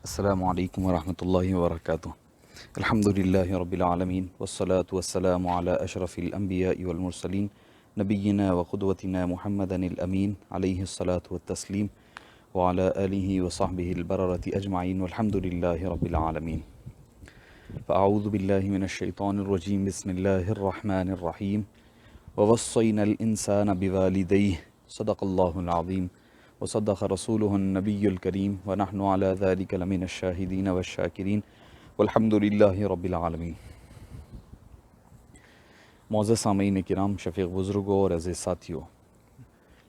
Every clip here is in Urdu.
السلام علیکم ورحمۃ اللہ وبرکاتہ۔ الحمد للہ رب العالمین والصلاة والسلام علی اشرف الانبیاء والمرسلین نبینا وقدوتنا محمد الامین علیہ الصلاة والتسلیم وعلی آلہ وصحبہ البررۃ اجمعین والحمد للہ رب العالمین۔ فاعوذ باللہ من الشیطان الرجیم، بسم اللہ الرحمن الرحیم۔ ووصینا الانسان بوالدیہ، صدق اللہ العظیم وصدق رسولہ النبی الکریم ونحن علی ذلک لمن الشاہدین والشاکرین والحمد للہ رب العالمین۔ معزز سامعین کرام، شفیق بزرگوں اور عزیز ساتھیوں،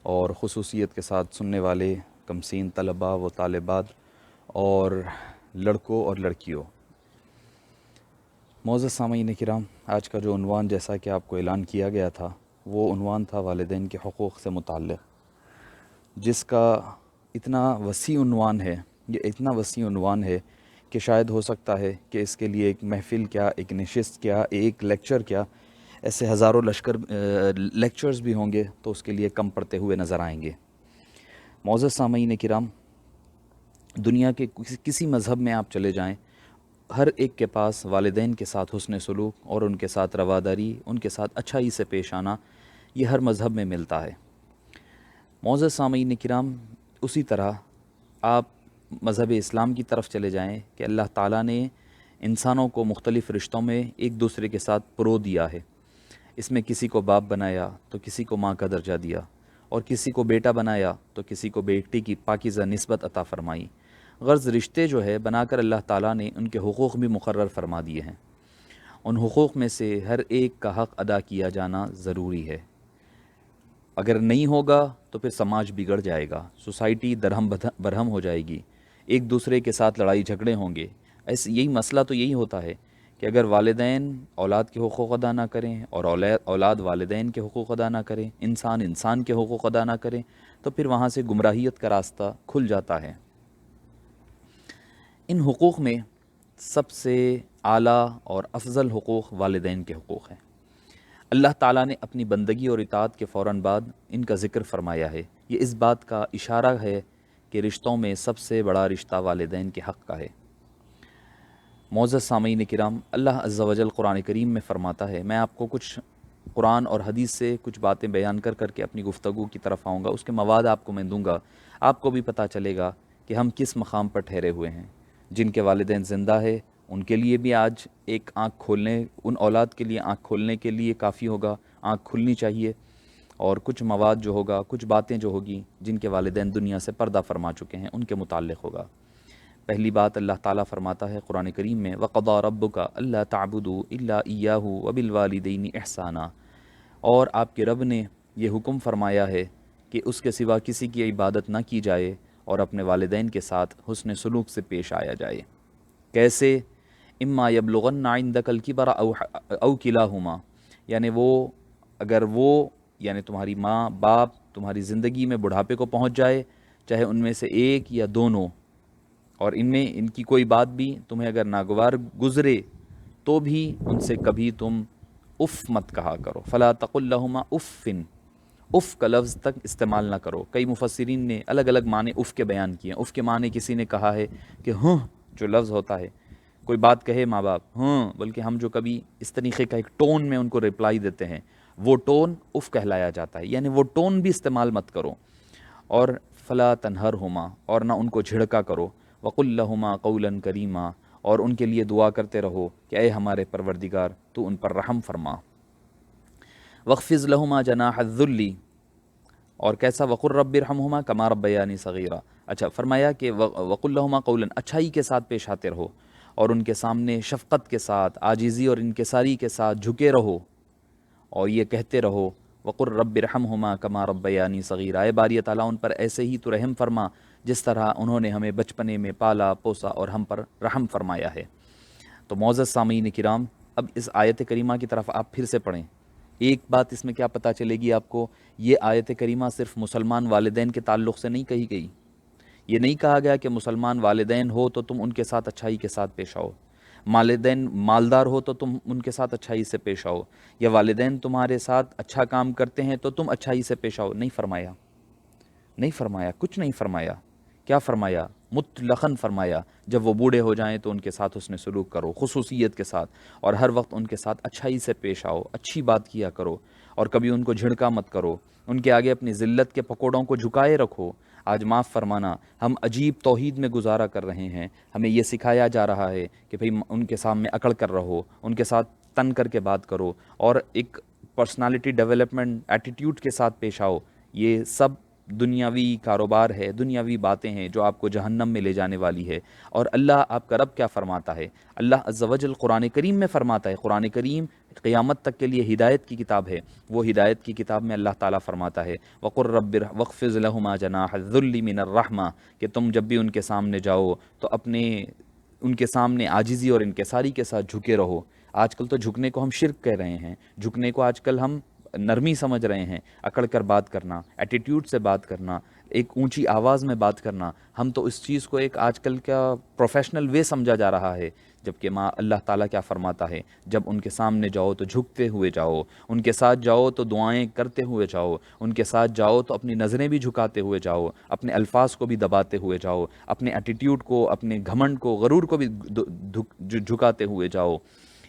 اور خصوصیت کے ساتھ سننے والے کمسین طلباء و طالبات اور لڑکوں اور لڑکیوں، معزز سامعین کرام، آج کا جو عنوان جیسا کہ آپ کو اعلان کیا گیا تھا وہ عنوان تھا والدین کے حقوق سے متعلق، جس کا اتنا وسیع عنوان ہے، یہ اتنا وسیع عنوان ہے کہ شاید ہو سکتا ہے کہ اس کے لیے ایک محفل کیا، ایک نشست کیا، ایک لیکچر کیا، ایسے ہزاروں لیکچرز بھی ہوں گے تو اس کے لیے کم پڑتے ہوئے نظر آئیں گے۔ معزز سامعین کرام، دنیا کے کسی مذہب میں آپ چلے جائیں، ہر ایک کے پاس والدین کے ساتھ حسن سلوک اور ان کے ساتھ رواداری، ان کے ساتھ اچھائی سے پیش آنا، یہ ہر مذہب میں ملتا ہے۔ معزز سامعین کرام، اسی طرح آپ مذہب اسلام کی طرف چلے جائیں کہ اللہ تعالیٰ نے انسانوں کو مختلف رشتوں میں ایک دوسرے کے ساتھ پرو دیا ہے۔ اس میں کسی کو باپ بنایا تو کسی کو ماں کا درجہ دیا، اور کسی کو بیٹا بنایا تو کسی کو بیٹی کی پاکیزہ نسبت عطا فرمائی۔ غرض رشتے جو ہے بنا کر اللہ تعالیٰ نے ان کے حقوق بھی مقرر فرما دیے ہیں۔ ان حقوق میں سے ہر ایک کا حق ادا کیا جانا ضروری ہے۔ اگر نہیں ہوگا تو پھر سماج بگڑ جائے گا، سوسائٹی درہم برہم ہو جائے گی، ایک دوسرے کے ساتھ لڑائی جھگڑے ہوں گے۔ یہی مسئلہ تو یہی ہوتا ہے کہ اگر والدین اولاد کے حقوق ادا نہ کریں اور اولاد والدین کے حقوق ادا نہ کریں، انسان کے حقوق ادا نہ کریں، تو پھر وہاں سے گمراہیت کا راستہ کھل جاتا ہے۔ ان حقوق میں سب سے اعلیٰ اور افضل حقوق والدین کے حقوق ہیں۔ اللہ تعالیٰ نے اپنی بندگی اور اطاعت کے فوراً بعد ان کا ذکر فرمایا ہے۔ یہ اس بات کا اشارہ ہے کہ رشتوں میں سب سے بڑا رشتہ والدین کے حق کا ہے۔ معزز سامعین کرام، اللہ عز و جل قرآن کریم میں فرماتا ہے، میں آپ کو کچھ قرآن اور حدیث سے کچھ باتیں بیان کر کر کے اپنی گفتگو کی طرف آؤں گا، اس کے مواد آپ کو میں دوں گا، آپ کو بھی پتہ چلے گا کہ ہم کس مقام پر ٹھہرے ہوئے ہیں۔ جن کے والدین زندہ ہے ان کے لیے بھی آج ایک آنکھ کھولنے، ان اولاد کے لیے آنکھ کھولنے کے لیے کافی ہوگا، آنکھ کھلنی چاہیے، اور کچھ مواد جو ہوگا، کچھ باتیں جو ہوگی جن کے والدین دنیا سے پردہ فرما چکے ہیں ان کے متعلق ہوگا۔ پہلی بات اللہ تعالیٰ فرماتا ہے قرآن کریم میں، وَقَضَىٰ رَبُّكَ أَلَّا تَعْبُدُوا إِلَّا إِيَّاهُ وَبِالْوَالِدَيْنِ إِحْسَانًا، اور آپ کے رب نے یہ حکم فرمایا ہے کہ اس کے سوا کسی کی عبادت نہ کی جائے اور اپنے والدین کے ساتھ حسن سلوک سے پیش آیا جائے۔ کیسے؟ اما یبلغن عندک الکبر او کلاہما، یعنی اگر وہ یعنی تمہاری ماں باپ تمہاری زندگی میں بڑھاپے کو پہنچ جائے، چاہے ان میں سے ایک یا دونوں، اور ان کی کوئی بات بھی تمہیں اگر ناگوار گزرے تو بھی ان سے کبھی تم اف مت کہا کرو، فلا تقل لہما افن، اف کا لفظ تک استعمال نہ کرو۔ کئی مفسرین نے الگ الگ معنی اف کے بیان کیے ہیں۔ اف کے معنی کسی نے کہا ہے کہ جو لفظ ہوتا ہے، کوئی بات کہے ماں باپ بلکہ ہم جو کبھی اس طریقے کا ایک ٹون میں ان کو ریپلائی دیتے ہیں، وہ ٹون اف کہلایا جاتا ہے، یعنی وہ ٹون بھی استعمال مت کرو۔ اور فلا تنہرہما، اور نہ ان کو جھڑکا کرو، وقل لہما قولا کریما، اور ان کے لیے دعا کرتے رہو کہ اے ہمارے پروردگار تو ان پر رحم فرما۔ وَاخْفِضْ لَهُمَا جَنَاحَ الذُّلِّ، اور کیسا؟ وَقُلْ رَبِّ ارْحَمْهُمَا كَمَا رَبَّيَانِي صَغِيرًا۔ اچھا فرمایا کہ وَقُلْ لَهُمَا قَوْلًا، اچھائی کے ساتھ پیش آتے رہو اور ان کے سامنے شفقت کے ساتھ، عاجزی اور انکساری کے ساتھ جھکے رہو، اور یہ کہتے رہو وَقُلْ رَبِّ ارْحَمْهُمَا كَمَا رَبَّيَانِي صَغِيرًا، اے باری تعالیٰ ان پر ایسے ہی تو رحم فرما جس طرح انہوں نے ہمیں بچپنے میں پالا پوسا اور ہم پر رحم فرمایا ہے۔ تو معزز سامعین کرام، اب اس آیت کریمہ کی طرف آپ پھر سے پڑھیں۔ ایک بات اس میں کیا پتہ چلے گی آپ کو، یہ آیت کریمہ صرف مسلمان والدین کے تعلق سے نہیں کہی گئی۔ یہ نہیں کہا گیا کہ مسلمان والدین ہو تو تم ان کے ساتھ اچھائی کے ساتھ پیش آؤ، والدین مالدار ہو تو تم ان کے ساتھ اچھائی سے پیش آؤ، یا والدین تمہارے ساتھ اچھا کام کرتے ہیں تو تم اچھائی سے پیش آؤ۔ نہیں فرمایا، نہیں فرمایا، کچھ نہیں فرمایا۔ کیا فرمایا؟ مطلقاً فرمایا جب وہ بوڑھے ہو جائیں تو ان کے ساتھ حسن سلوک کرو خصوصیت کے ساتھ، اور ہر وقت ان کے ساتھ اچھائی سے پیش آؤ، اچھی بات کیا کرو، اور کبھی ان کو جھڑکا مت کرو، ان کے آگے اپنی ذلت کے پکوڑوں کو جھکائے رکھو۔ آج معاف فرمانا، ہم عجیب توحید میں گزارا کر رہے ہیں، ہمیں یہ سکھایا جا رہا ہے کہ بھئی ان کے سامنے اکڑ کر رہو، ان کے ساتھ تن کر کے بات کرو، اور ایک پرسنالٹی ڈیولپمنٹ ایٹیٹیوڈ کے ساتھ پیش آؤ۔ یہ سب دنیاوی کاروبار ہے، دنیاوی باتیں ہیں جو آپ کو جہنم میں لے جانے والی ہے۔ اور اللہ آپ کا رب کیا فرماتا ہے؟ اللہ عز و جل قرآن کریم میں فرماتا ہے، قرآن کریم قیامت تک کے لیے ہدایت کی کتاب ہے، وہ ہدایت کی کتاب میں اللہ تعالیٰ فرماتا ہے وَقُلْ رَبِّ وَاخْفِضْ لَهُمَا جَنَاحَ الذُّلِّ مِنَ الرَّحْمَةِ، کہ تم جب بھی ان کے سامنے جاؤ تو اپنے ان کے سامنے عاجزی اور انکساری کے ساتھ جھکے رہو۔ آج کل تو جھکنے کو ہم شرک کہہ رہے ہیں، جھکنے کو آج کل ہم نرمی سمجھ رہے ہیں، اکڑ کر بات کرنا، ایٹیٹیوڈ سے بات کرنا، ایک اونچی آواز میں بات کرنا، ہم تو اس چیز کو ایک آج کل کا پروفیشنل وے سمجھا جا رہا ہے، جبکہ اللہ تعالیٰ کیا فرماتا ہے؟ جب ان کے سامنے جاؤ تو جھکتے ہوئے جاؤ، ان کے ساتھ جاؤ تو دعائیں کرتے ہوئے جاؤ، ان کے ساتھ جاؤ تو اپنی نظریں بھی جھکاتے ہوئے جاؤ، اپنے الفاظ کو بھی دباتے ہوئے جاؤ، اپنے ایٹیٹیوڈ کو، اپنے گھمنڈ کو، غرور کو بھی جھکاتے ہوئے جاؤ۔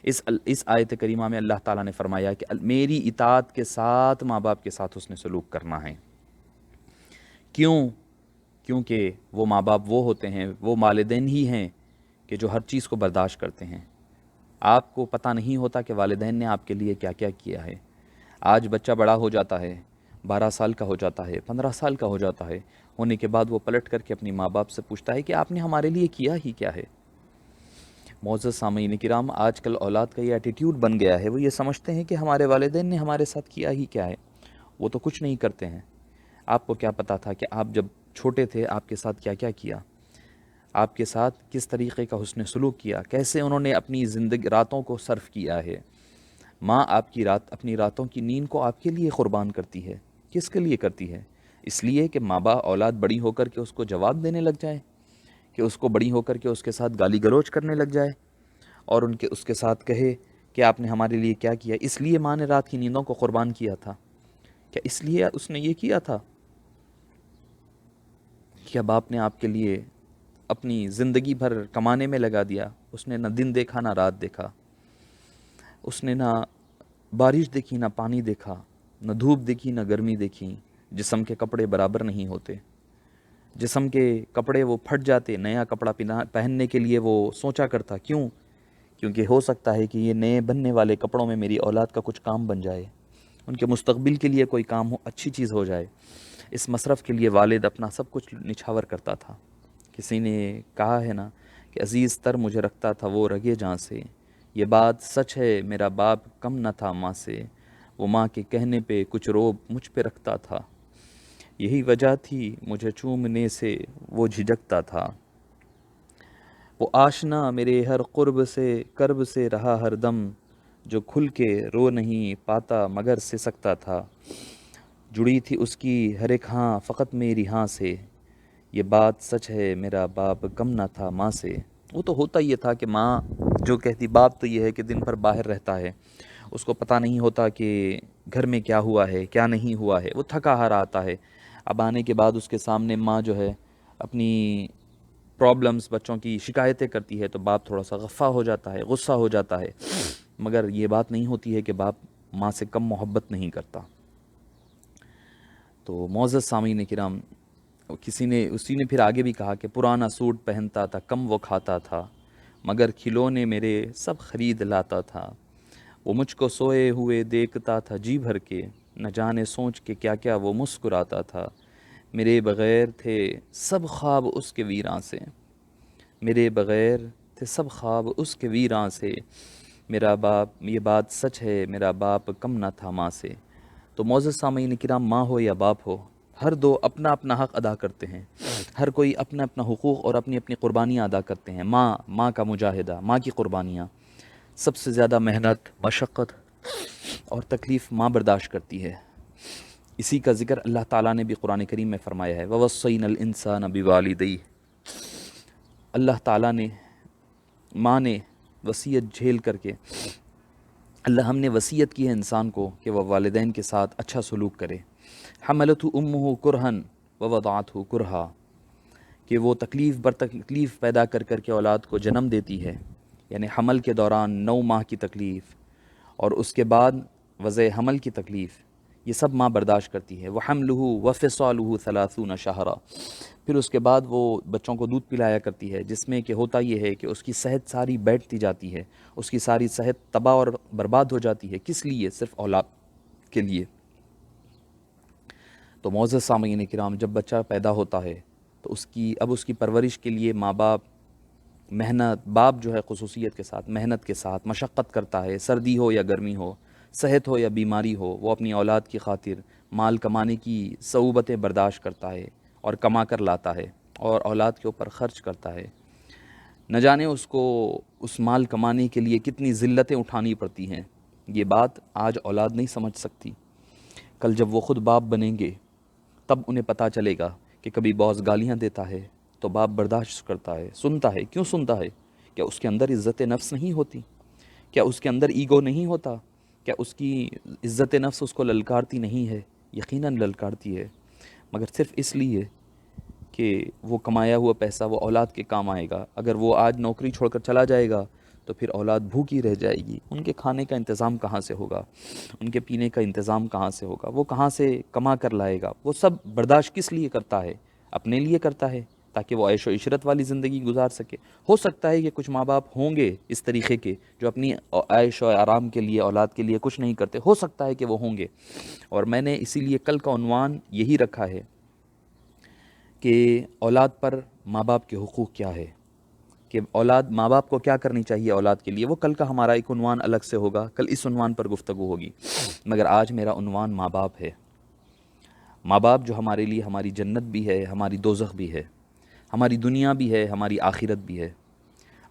اس آیت کریمہ میں اللہ تعالیٰ نے فرمایا کہ میری اطاعت کے ساتھ ماں باپ کے ساتھ حسن سلوک کرنا ہے۔ کیوں؟ کیونکہ وہ ماں باپ وہ ہوتے ہیں، وہ والدین ہی ہیں کہ جو ہر چیز کو برداشت کرتے ہیں۔ آپ کو پتہ نہیں ہوتا کہ والدین نے آپ کے لیے کیا کیا کیا ہے۔ آج بچہ بڑا ہو جاتا ہے، 12 سال کا ہو جاتا ہے، 15 سال کا ہو جاتا ہے، ہونے کے بعد وہ پلٹ کر کے اپنی ماں باپ سے پوچھتا ہے کہ آپ نے ہمارے لیے کیا ہی کیا ہے۔ معزز سامعین کرام، آج کل اولاد کا یہ ایٹیٹیوڈ بن گیا ہے، وہ یہ سمجھتے ہیں کہ ہمارے والدین نے ہمارے ساتھ کیا ہی کیا ہے۔ وہ تو کچھ نہیں کرتے ہیں۔ آپ کو کیا پتا تھا کہ آپ جب چھوٹے تھے آپ کے ساتھ کیا کیا کیا، آپ کے ساتھ کس طریقے کا حسن سلوک کیا، کیسے انہوں نے اپنی زندگی راتوں کو صرف کیا ہے۔ ماں آپ کی اپنی راتوں کی نیند کو آپ کے لیے قربان کرتی ہے۔ کس کے لیے کرتی ہے؟ اس لیے کہ ماں باپ اولاد بڑی ہو کر کے اس کو جواب دینے لگ جائے، کہ اس کو بڑی ہو کر کے اس کے ساتھ گالی گلوچ کرنے لگ جائے، اور اس کے ساتھ کہے کہ آپ نے ہمارے لیے کیا کیا۔ اس لیے ماں نے رات کی نیندوں کو قربان کیا تھا؟ کیا اس لیے اس نے یہ کیا تھا؟ کیا باپ نے آپ کے لیے اپنی زندگی بھر کمانے میں لگا دیا؟ اس نے نہ دن دیکھا نہ رات دیکھا، اس نے نہ بارش دیکھی نہ پانی دیکھا، نہ دھوپ دیکھی نہ گرمی دیکھی۔ جسم کے کپڑے برابر نہیں ہوتے، جسم کے کپڑے وہ پھٹ جاتے، نیا کپڑا پہننے کے لیے وہ سوچا کرتا، کیوں؟ کیونکہ ہو سکتا ہے کہ یہ نئے بننے والے کپڑوں میں میری اولاد کا کچھ کام بن جائے، ان کے مستقبل کے لیے کوئی کام ہو، اچھی چیز ہو جائے۔ اس مصرف کے لیے والد اپنا سب کچھ نچھاور کرتا تھا۔ کسی نے کہا ہے نا کہ عزیز تر مجھے رکھتا تھا وہ رگے جاں سے، یہ بات سچ ہے میرا باپ کم نہ تھا ماں سے، وہ ماں کے کہنے پہ کچھ روب مجھ پہ رکھتا تھا، یہی وجہ تھی مجھے چومنے سے وہ جھجکتا تھا، وہ آشنا میرے ہر قرب سے کرب سے رہا ہر دم، جو کھل کے رو نہیں پاتا مگر سسکتا تھا، جڑی تھی اس کی ہر ایک ہاں فقط میری ہاں سے، یہ بات سچ ہے میرا باپ کم نہ تھا ماں سے۔ وہ تو ہوتا یہ تھا کہ ماں جو کہتی، باپ تو یہ ہے کہ دن بھر باہر رہتا ہے، اس کو پتہ نہیں ہوتا کہ گھر میں کیا ہوا ہے کیا نہیں ہوا ہے، وہ تھکا ہارا آتا ہے، اب آنے کے بعد اس کے سامنے ماں جو ہے اپنی پرابلمز بچوں کی شکایتیں کرتی ہے تو باپ تھوڑا سا غصہ ہو جاتا ہے، غصہ ہو جاتا ہے، مگر یہ بات نہیں ہوتی ہے کہ باپ ماں سے کم محبت نہیں کرتا۔ تو معزز سامعین کرام، اسی نے پھر آگے بھی کہا کہ پرانا سوٹ پہنتا تھا کم وہ کھاتا تھا، مگر کھلونے میرے سب خرید لاتا تھا، وہ مجھ کو سوئے ہوئے دیکھتا تھا جی بھر کے، نہ جانے سوچ کے کیا کیا وہ مسکراتا تھا، میرے بغیر تھے سب خواب اس کے ویراں سے، میرے بغیر تھے سب خواب اس کے ویراں سے، میرا باپ، یہ بات سچ ہے میرا باپ کم نہ تھا ماں سے۔ تو معزز سامعین کرام، ماں ہو یا باپ ہو، ہر دو اپنا اپنا حق ادا کرتے ہیں، ہر کوئی اپنا اپنا حقوق اور اپنی اپنی قربانیاں ادا کرتے ہیں۔ ماں کا مجاہدہ، ماں کی قربانیاں، سب سے زیادہ محنت، مشقت اور تکلیف ماں برداشت کرتی ہے۔ اسی کا ذکر اللہ تعالیٰ نے بھی قرآن کریم میں فرمایا ہے، وَوَصَّيْنَا الْإِنسَانَ بِوَالِدَيْهِ، اللہ تعالیٰ نے، ماں نے وصیت جھیل کر کے، ہم نے وصیت کی ہے انسان کو کہ وہ والدین کے ساتھ اچھا سلوک کرے۔ حملتہ امہ کرہن ووضعتہ کرہا، کہ وہ تکلیف بر تکلیف پیدا کر کر کے اولاد کو جنم دیتی ہے، یعنی حمل کے دوران 9 ماہ کی تکلیف اور اس کے بعد وضع حمل کی تکلیف، یہ سب ماں برداشت کرتی ہے۔ وَحَمْلُهُ وَفِصَالُهُ 30 شَهْرًا، پھر اس کے بعد وہ بچوں کو دودھ پلایا کرتی ہے، جس میں کہ ہوتا یہ ہے کہ اس کی صحت ساری بیٹھتی جاتی ہے، اس کی ساری صحت تباہ اور برباد ہو جاتی ہے۔ کس لیے؟ صرف اولاد کے لیے۔ تو معزز سامعین کرام، جب بچہ پیدا ہوتا ہے تو اس کی پرورش کے لیے ماں باپ محنت، باپ جو ہے خصوصیت کے ساتھ محنت کے ساتھ مشقت کرتا ہے، سردی ہو یا گرمی ہو، صحت ہو یا بیماری ہو، وہ اپنی اولاد کی خاطر مال کمانے کی صعوبتیں برداشت کرتا ہے اور کما کر لاتا ہے اور اولاد کے اوپر خرچ کرتا ہے۔ نہ جانے اس کو اس مال کمانے کے لیے کتنی ذلتیں اٹھانی پڑتی ہیں۔ یہ بات آج اولاد نہیں سمجھ سکتی، کل جب وہ خود باپ بنیں گے تب انہیں پتہ چلے گا کہ کبھی باس گالیاں دیتا ہے تو باپ برداشت کرتا ہے، سنتا ہے۔ کیوں سنتا ہے؟ کیا اس کے اندر عزت نفس نہیں ہوتی؟ کیا اس کے اندر ایگو نہیں ہوتا؟ کیا اس کی عزت نفس اس کو للکارتی نہیں ہے؟ یقیناً للکارتی ہے، مگر صرف اس لیے کہ وہ کمایا ہوا پیسہ وہ اولاد کے کام آئے گا۔ اگر وہ آج نوکری چھوڑ کر چلا جائے گا تو پھر اولاد بھوکی رہ جائے گی، ان کے کھانے کا انتظام کہاں سے ہوگا؟ ان کے پینے کا انتظام کہاں سے ہوگا؟ وہ کہاں سے کما کر لائے گا؟ وہ سب برداشت کس لیے کرتا ہے؟ اپنے لیے کرتا ہے، تاکہ وہ عیش و عشرت والی زندگی گزار سکے۔ ہو سکتا ہے کہ کچھ ماں باپ ہوں گے اس طریقے کے جو اپنی عیش و آرام کے لیے اولاد کے لیے کچھ نہیں کرتے، ہو سکتا ہے کہ وہ ہوں گے، اور میں نے اسی لیے کل کا عنوان یہی رکھا ہے کہ اولاد پر ماں باپ کے حقوق کیا ہے، کہ اولاد ماں باپ کو کیا کرنی چاہیے اولاد کے لیے۔ وہ کل کا ہمارا ایک عنوان الگ سے ہوگا، کل اس عنوان پر گفتگو ہوگی، مگر آج میرا عنوان ماں باپ ہے۔ ماں باپ جو ہمارے لیے ہماری جنت بھی ہے، ہماری دوزخ بھی ہے، ہماری دنیا بھی ہے، ہماری آخرت بھی ہے۔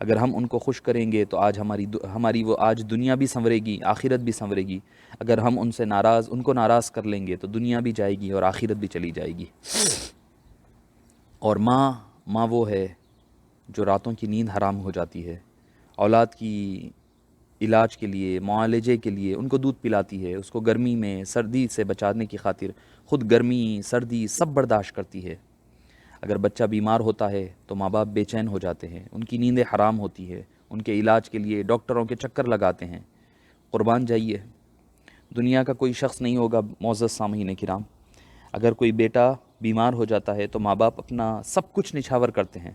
اگر ہم ان کو خوش کریں گے تو آج ہماری وہ آج دنیا بھی سنورے گی، آخرت بھی سنورے گی۔ اگر ہم ان کو ناراض کر لیں گے تو دنیا بھی جائے گی اور آخرت بھی چلی جائے گی۔ اور ماں وہ ہے جو راتوں کی نیند حرام ہو جاتی ہے، اولاد کی علاج کے لیے، معالجے کے لیے ان کو دودھ پلاتی ہے، اس کو گرمی میں سردی سے بچانے کی خاطر خود گرمی سردی سب برداشت کرتی ہے۔ اگر بچہ بیمار ہوتا ہے تو ماں باپ بے چین ہو جاتے ہیں، ان کی نیندیں حرام ہوتی ہے، ان کے علاج کے لیے ڈاکٹروں کے چکر لگاتے ہیں۔ قربان جائیے، دنیا کا کوئی شخص نہیں ہوگا معزز سامعین کرام، اگر کوئی بیٹا بیمار ہو جاتا ہے تو ماں باپ اپنا سب کچھ نچھاور کرتے ہیں،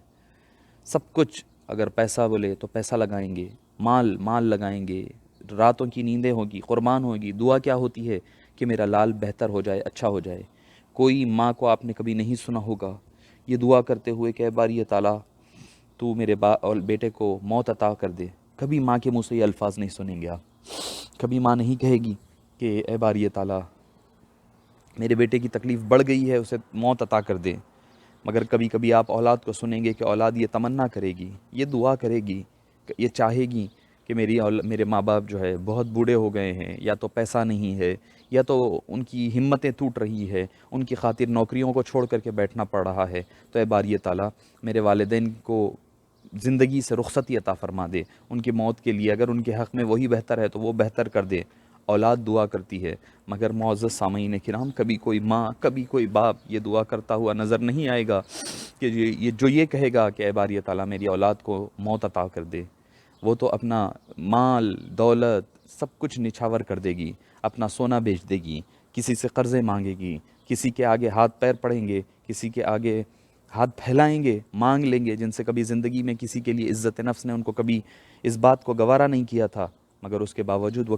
سب کچھ۔ اگر پیسہ بولے تو پیسہ لگائیں گے، مال لگائیں گے، راتوں کی نیندیں ہوگی، قربان ہوگی۔ دعا کیا ہوتی ہے؟ کہ میرا لال بہتر ہو جائے، اچھا ہو جائے۔ کوئی ماں کو آپ نے کبھی نہیں سنا ہوگا یہ دعا کرتے ہوئے کہ اے باری تعالیٰ تو میرے اور بیٹے کو موت عطا کر دے۔ کبھی ماں کے منہ سے یہ الفاظ نہیں سنیں گے آپ۔ کبھی ماں نہیں کہے گی کہ اے باری تعالیٰ میرے بیٹے کی تکلیف بڑھ گئی ہے، اسے موت عطا کر دے۔ مگر کبھی کبھی آپ اولاد کو سنیں گے کہ اولاد یہ تمنا کرے گی، یہ دعا کرے گی، یہ چاہے گی کہ میرے ماں باپ جو ہے بہت بوڑھے ہو گئے ہیں، یا تو پیسہ نہیں ہے، یا تو ان کی ہمتیں ٹوٹ رہی ہے، ان کی خاطر نوکریوں کو چھوڑ کر کے بیٹھنا پڑ رہا ہے، تو اے باری تعالیٰ میرے والدین کو زندگی سے رخصتی عطا فرما دے، ان کی موت کے لیے اگر ان کے حق میں وہی بہتر ہے تو وہ بہتر کر دے۔ اولاد دعا کرتی ہے، مگر معزز سامعین کرام کبھی کوئی ماں، کبھی کوئی باپ یہ دعا کرتا ہوا نظر نہیں آئے گا کہ یہ کہے گا کہ اے باری تعالیٰ میری اولاد کو موت عطا کر دے۔ وہ تو اپنا مال دولت سب کچھ نچھاور کر دے گی، اپنا سونا بیچ دے گی، کسی سے قرضے مانگے گی، کسی کے آگے ہاتھ پیر پڑیں گے، کسی کے آگے ہاتھ پھیلائیں گے، مانگ لیں گے، جن سے کبھی زندگی میں کسی کے لیے عزت نفس نے ان کو کبھی اس بات کو گوارا نہیں کیا تھا، مگر اس کے باوجود وہ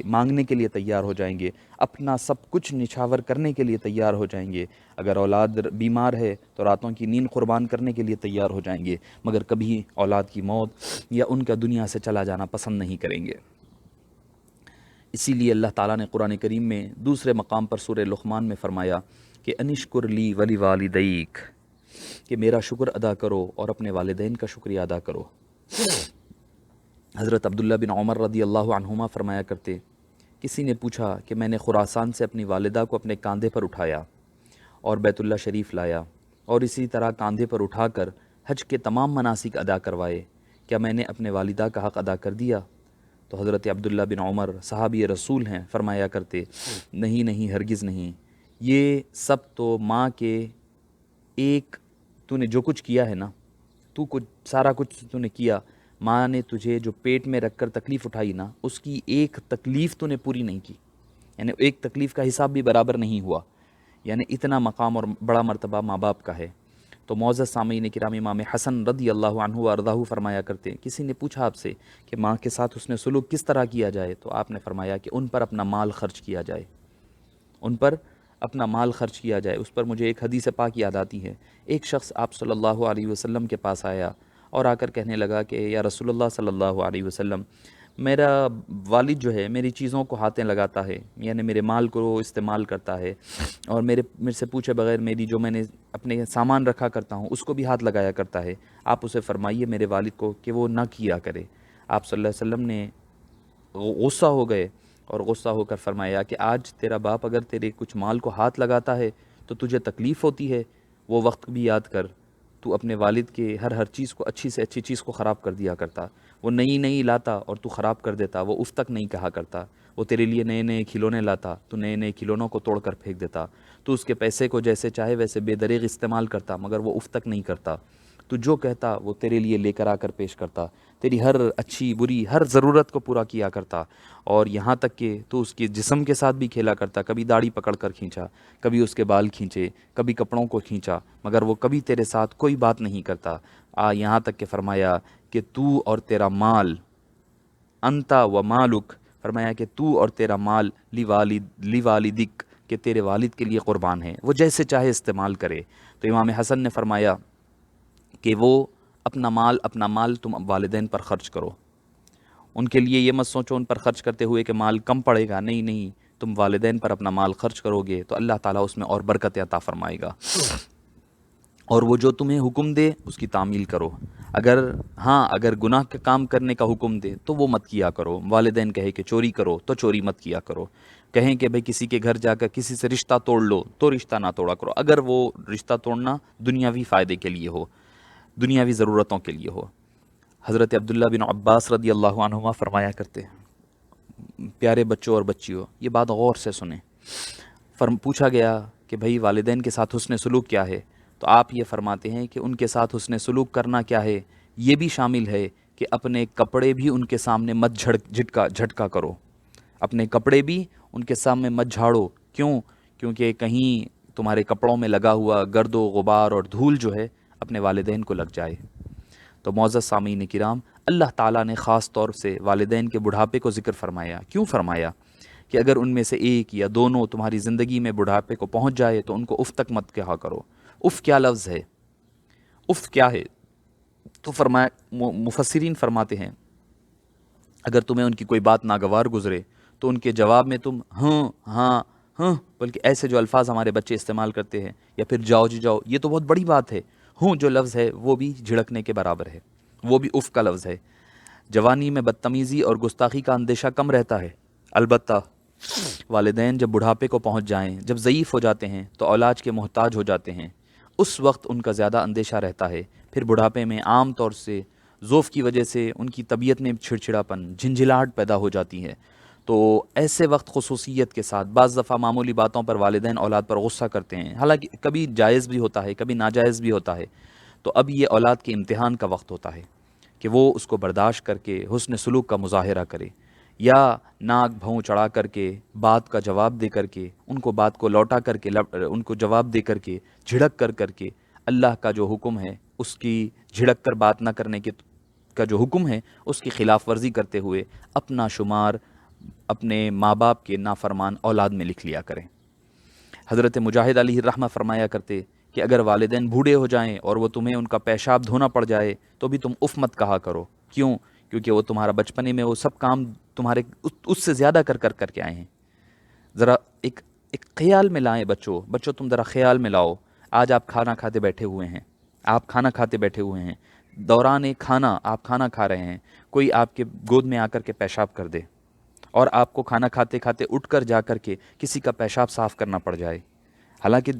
مانگنے کے لیے تیار ہو جائیں گے، اپنا سب کچھ نچھاور کرنے کے لیے تیار ہو جائیں گے۔ اگر اولاد بیمار ہے تو راتوں کی نیند قربان کرنے کے لیے تیار ہو جائیں گے، مگر کبھی اولاد کی موت یا ان کا دنیا سے چلا جانا پسند نہیں کریں گے۔ اسی لیے اللہ تعالیٰ نے قرآن کریم میں دوسرے مقام پر سورہ لقمان میں فرمایا کہ انشکر لی ولی والدیک، کہ میرا شکر ادا کرو اور اپنے والدین کا شکریہ ادا کرو۔ حضرت عبداللہ بن عمر رضی اللہ عنہما فرمایا کرتے، کسی نے پوچھا کہ میں نے خراسان سے اپنی والدہ کو اپنے کاندھے پر اٹھایا اور بیت اللہ شریف لایا اور اسی طرح کاندھے پر اٹھا کر حج کے تمام مناسک ادا کروائے، کیا میں نے اپنے والدہ کا حق ادا کر دیا؟ تو حضرت عبداللہ بن عمر صحابی رسول ہیں، فرمایا کرتے، نہیں ہرگز نہیں، یہ سب تو ماں کے ایک تو نے جو کچھ کیا ہے نا، سارا کچھ تو نے کیا، ماں نے تجھے جو پیٹ میں رکھ کر تکلیف اٹھائی نا، اس کی ایک تکلیف تو نے پوری نہیں کی، یعنی ایک تکلیف کا حساب بھی برابر نہیں ہوا، یعنی اتنا مقام اور بڑا مرتبہ ماں باپ کا ہے۔ تو معزز سامعین کرام، امام حسن رضی اللہ عنہ وارضاہ فرمایا کرتے ہیں، کسی نے پوچھا آپ سے کہ ماں کے ساتھ حسن سلوک کس طرح کیا جائے، تو آپ نے فرمایا کہ ان پر اپنا مال خرچ کیا جائے، ان پر اپنا مال خرچ کیا جائے۔ اس پر مجھے ایک حدیث پاک یاد آتی ہے، ایک شخص آپ صلی اللہ علیہ وسلم کے پاس آیا اور آ کر کہنے لگا کہ یا رسول اللہ صلی اللہ علیہ وسلم، میرا والد جو ہے میری چیزوں کو ہاتھیں لگاتا ہے، یعنی میرے مال کو استعمال کرتا ہے، اور میرے سے پوچھے بغیر میری جو میں نے اپنے سامان رکھا کرتا ہوں اس کو بھی ہاتھ لگایا کرتا ہے، آپ اسے فرمائیے میرے والد کو کہ وہ نہ کیا کرے۔ آپ صلی اللہ علیہ وسلم نے غصہ ہو گئے اور غصہ ہو کر فرمایا کہ آج تیرا باپ اگر تیرے کچھ مال کو ہاتھ لگاتا ہے تو تجھے تکلیف ہوتی ہے، وہ وقت بھی یاد کر، تو اپنے والد کے ہر چیز کو، اچھی سے اچھی چیز کو خراب کر دیا کرتا، وہ نئی لاتا اور تو خراب کر دیتا، وہ اف تک نہیں کہا کرتا، وہ تیرے لیے نئے کھلونے لاتا، تو نئے کھلونوں کو توڑ کر پھینک دیتا، تو اس کے پیسے کو جیسے چاہے ویسے بے دریغ استعمال کرتا، مگر وہ اف تک نہیں کرتا، تو جو کہتا وہ تیرے لیے لے کر آ کر پیش کرتا، تیری ہر اچھی بری ہر ضرورت کو پورا کیا کرتا، اور یہاں تک کہ تو اس کے جسم کے ساتھ بھی کھیلا کرتا، کبھی داڑھی پکڑ کر کھینچا، کبھی اس کے بال کھینچے، کبھی کپڑوں کو کھینچا، مگر وہ کبھی تیرے ساتھ کوئی بات نہیں کرتا، یہاں تک کہ فرمایا کہ تو اور تیرا مال، انتا و مالک، فرمایا کہ تو اور تیرا مال لی والدک، کہ تیرے والد کے لیے قربان ہے، وہ جیسے چاہے استعمال کرے۔ تو امام حسن نے فرمایا کہ وہ اپنا مال تم والدین پر خرچ کرو، ان کے لیے یہ مت سوچو ان پر خرچ کرتے ہوئے کہ مال کم پڑے گا، نہیں، تم والدین پر اپنا مال خرچ کرو گے تو اللہ تعالیٰ اس میں اور برکت عطا فرمائے گا، اور وہ جو تمہیں حکم دے اس کی تعمیل کرو، اگر گناہ کا کام کرنے کا حکم دے تو وہ مت کیا کرو، والدین کہے کہ چوری کرو تو چوری مت کیا کرو، کہیں کہ بھئی کسی کے گھر جا کر کسی سے رشتہ توڑ لو تو رشتہ نہ توڑا کرو، اگر وہ رشتہ توڑنا دنیاوی فائدے کے لیے ہو، دنیاوی ضرورتوں کے لیے ہو۔ حضرت عبداللہ بن عباس رضی اللہ عنہما فرمایا کرتے ہیں، پیارے بچوں اور بچیوں یہ بات غور سے سنیں، پوچھا گیا کہ بھئی والدین کے ساتھ حسن سلوک کیا ہے، تو آپ یہ فرماتے ہیں کہ ان کے ساتھ حسن سلوک کرنا کیا ہے، یہ بھی شامل ہے کہ اپنے کپڑے بھی ان کے سامنے مت جھٹکا کرو، اپنے کپڑے بھی ان کے سامنے مت جھاڑو، کیونکہ کہیں تمہارے کپڑوں میں لگا ہوا گرد و غبار اور دھول جو ہے اپنے والدین کو لگ جائے۔ تو معزز سامعین کرام، اللہ تعالیٰ نے خاص طور سے والدین کے بڑھاپے کو ذکر فرمایا، کیوں فرمایا؟ کہ اگر ان میں سے ایک یا دونوں تمہاری زندگی میں بڑھاپے کو پہنچ جائے تو ان کو اف تک مت کہا کرو۔ اف کیا لفظ ہے؟ اف کیا ہے؟ تو مفسرین فرماتے ہیں اگر تمہیں ان کی کوئی بات ناگوار گزرے تو ان کے جواب میں تم ہاں بلکہ ایسے جو الفاظ ہمارے بچے استعمال کرتے ہیں، یا پھر جاؤ جی جاؤ، یہ تو بہت بڑی بات ہے، جو لفظ ہے وہ بھی جھڑکنے کے برابر ہے، وہ بھی اف کا لفظ ہے۔ جوانی میں بدتمیزی اور گستاخی کا اندیشہ کم رہتا ہے، البتہ والدین جب بڑھاپے کو پہنچ جائیں، جب ضعیف ہو جاتے ہیں تو اولاد کے محتاج ہو جاتے ہیں، اس وقت ان کا زیادہ اندیشہ رہتا ہے، پھر بڑھاپے میں عام طور سے ضعف کی وجہ سے ان کی طبیعت میں چھڑچھڑاپن، جھنجھلاہٹ پیدا ہو جاتی ہے، تو ایسے وقت خصوصیت کے ساتھ بعض دفعہ معمولی باتوں پر والدین اولاد پر غصہ کرتے ہیں، حالانکہ کبھی جائز بھی ہوتا ہے، کبھی ناجائز بھی ہوتا ہے، تو اب یہ اولاد کے امتحان کا وقت ہوتا ہے کہ وہ اس کو برداشت کر کے حسن سلوک کا مظاہرہ کرے، یا ناک بھوں چڑھا کر کے بات کا جواب دے کر کے ان کو بات کو لوٹا کر کے ان کو جواب دے کر کے جھڑک کر کے اللہ کا جو حکم ہے اس کی جھڑک کر بات نہ کرنے کا جو حکم ہے اس کی خلاف ورزی کرتے ہوئے اپنا شمار اپنے ماں باپ کے نافرمان اولاد میں لکھ لیا کریں۔ حضرت مجاہد علیہ الرحمہ فرمایا کرتے کہ اگر والدین بوڑھے ہو جائیں اور وہ تمہیں ان کا پیشاب دھونا پڑ جائے تو بھی تم اف مت کہا کرو، کیونکہ وہ تمہارا بچپنے میں وہ سب کام تمہارے اس سے زیادہ کر کے آئے ہیں۔ ذرا ایک خیال میں لائیں بچوں تم ذرا خیال میں لاؤ، آج آپ کھانا کھاتے بیٹھے ہوئے ہیں، دوران کھانا آپ کھانا کھا رہے ہیں، کوئی آپ کے گود میں آ کر کے پیشاب کر دے، اور آپ کو کھانا کھاتے اٹھ کر جا کر کے کسی کا پیشاب صاف کرنا پڑ جائے، حالانکہ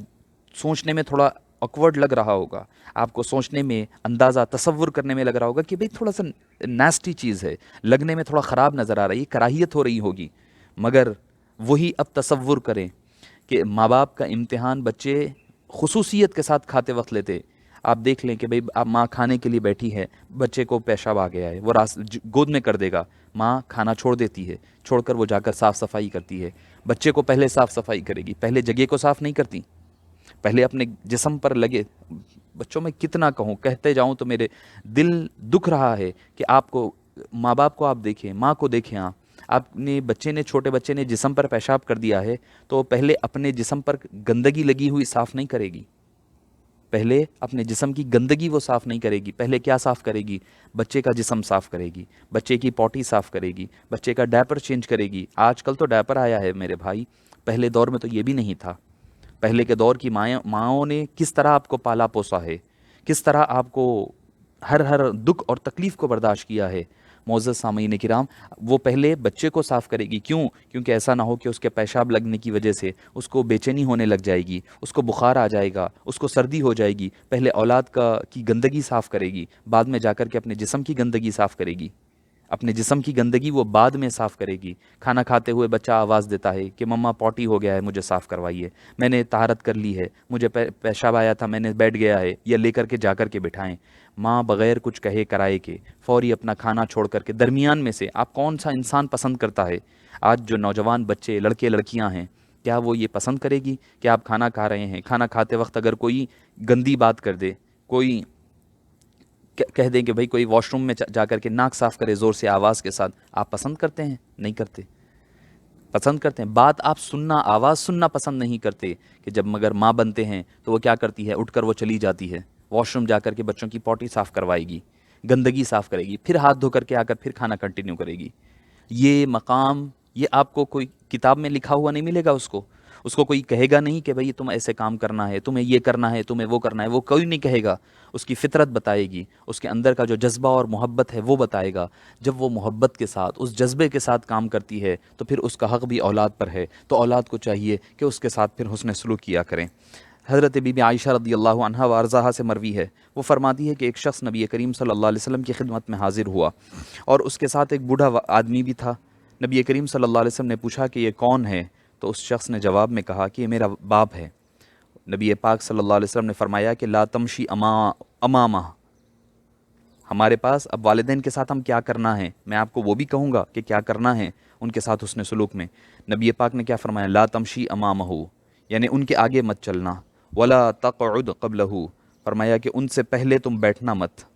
سوچنے میں تھوڑا آکورڈ لگ رہا ہوگا، آپ کو سوچنے میں، اندازہ تصور کرنے میں لگ رہا ہوگا کہ بھئی تھوڑا سا نیسٹی چیز ہے، لگنے میں تھوڑا خراب نظر آ رہی ہے، کراہیت ہو رہی ہوگی، مگر وہی اب تصور کریں کہ ماں باپ کا امتحان بچے خصوصیت کے ساتھ کھاتے وقت لیتے، آپ دیکھ لیں کہ بھئی آپ ماں کھانے کے لیے بیٹھی ہے، بچے کو پیشاب آ گیا ہے، وہ گود میں کر دے گا، ماں کھانا چھوڑ دیتی ہے، چھوڑ کر وہ جا کر صاف صفائی کرتی ہے، بچے کو پہلے صاف صفائی کرے گی، پہلے جگہ کو صاف نہیں کرتی، پہلے اپنے جسم پر لگے. بچوں میں کتنا کہوں، کہتے جاؤں تو میرے دل دکھ رہا ہے کہ آپ کو، ماں باپ کو آپ دیکھیں، ماں کو دیکھیں، آپ نے بچے نے، چھوٹے بچے نے جسم پر پیشاب کر دیا ہے تو پہلے اپنے جسم پر گندگی لگی ہوئی صاف نہیں کرے گی، پہلے اپنے جسم کی گندگی وہ صاف نہیں کرے گی، پہلے کیا صاف کرے گی؟ بچے کا جسم صاف کرے گی، بچے کی پوٹی صاف کرے گی، بچے کا ڈائپر چینج کرے گی. آج کل تو ڈائپر آیا ہے میرے بھائی، پہلے دور میں تو یہ بھی نہیں تھا. پہلے کے دور کی ماؤں نے کس طرح آپ کو پالا پوسا ہے، کس طرح آپ کو ہر دکھ اور تکلیف کو برداشت کیا ہے. معزز سامعین کرام، وہ پہلے بچے کو صاف کرے گی. کیوں؟ کیونکہ ایسا نہ ہو کہ اس کے پیشاب لگنے کی وجہ سے اس کو بے چینی ہونے لگ جائے گی، اس کو بخار آ جائے گا، اس کو سردی ہو جائے گی. پہلے اولاد کی گندگی صاف کرے گی، بعد میں جا کر کے اپنے جسم کی گندگی صاف کرے گی. اپنے جسم کی گندگی وہ بعد میں صاف کرے گی. کھانا کھاتے ہوئے بچہ آواز دیتا ہے کہ مما پوٹی ہو گیا ہے، مجھے صاف کروائیے، میں نے طہارت کر لی ہے، مجھے پیشاب آیا تھا، میں نے بیٹھ گیا ہے، یا لے کر کے جا کر کے بٹھائیں. ماں بغیر کچھ کہے کرائے کے فوری اپنا کھانا چھوڑ کر کے، درمیان میں سے آپ کون سا انسان پسند کرتا ہے؟ آج جو نوجوان بچے، لڑکے لڑکیاں ہیں، کیا وہ یہ پسند کرے گی کہ آپ کھانا کھا رہے ہیں، کھانا کھاتے وقت اگر کوئی گندی بات کر دے، کوئی کہہ دیں کہ بھئی کوئی واش روم میں جا کر کے ناک صاف کرے زور سے آواز کے ساتھ، آپ پسند کرتے ہیں؟ نہیں کرتے. پسند کرتے ہیں بات آپ سننا، آواز سننا پسند نہیں کرتے. کہ جب مگر ماں بنتے ہیں تو وہ کیا کرتی ہے؟ اٹھ کر وہ چلی جاتی ہے واش روم، جا کر کے بچوں کی پوٹی صاف کروائے گی، گندگی صاف کرے گی، پھر ہاتھ دھو کر کے آ کر پھر کھانا کنٹینیو کرے گی. یہ مقام، یہ آپ کو کوئی کتاب میں لکھا ہوا نہیں ملے گا. اس کو کوئی کہے گا نہیں کہ بھئی تم ایسے کام کرنا ہے، تمہیں یہ کرنا ہے، تمہیں وہ کرنا ہے. وہ کوئی نہیں کہے گا. اس کی فطرت بتائے گی، اس کے اندر کا جو جذبہ اور محبت ہے وہ بتائے گا. جب وہ محبت کے ساتھ، اس جذبے کے ساتھ کام کرتی ہے تو پھر اس کا حق بھی اولاد پر ہے. تو اولاد کو چاہیے کہ اس کے ساتھ پھر حسن سلوک کیا کریں. حضرت بی بی عائشہ رضی اللہ عنہا و ارضاہا سے مروی ہے، وہ فرماتی ہے کہ ایک شخص نبی کریم صلی اللہ علیہ وسلم کی خدمت میں حاضر ہوا، اور اس کے ساتھ ایک بوڑھا آدمی بھی تھا. نبی کریم صلی اللہ علیہ وسلم نے پوچھا کہ یہ کون ہے؟ تو اس شخص نے جواب میں کہا کہ یہ میرا باپ ہے. نبی پاک صلی اللہ علیہ وسلم نے فرمایا کہ لا تمشی امامہ. ہمارے پاس اب والدین کے ساتھ ہم کیا کرنا ہے، میں آپ کو وہ بھی کہوں گا کہ کیا کرنا ہے ان کے ساتھ حسن سلوک میں. نبی پاک نے کیا فرمایا؟ لا تمشی امامہ، یعنی ان کے آگے مت چلنا. ولا تقعد قبلہ، فرمایا کہ ان سے پہلے تم بیٹھنا مت،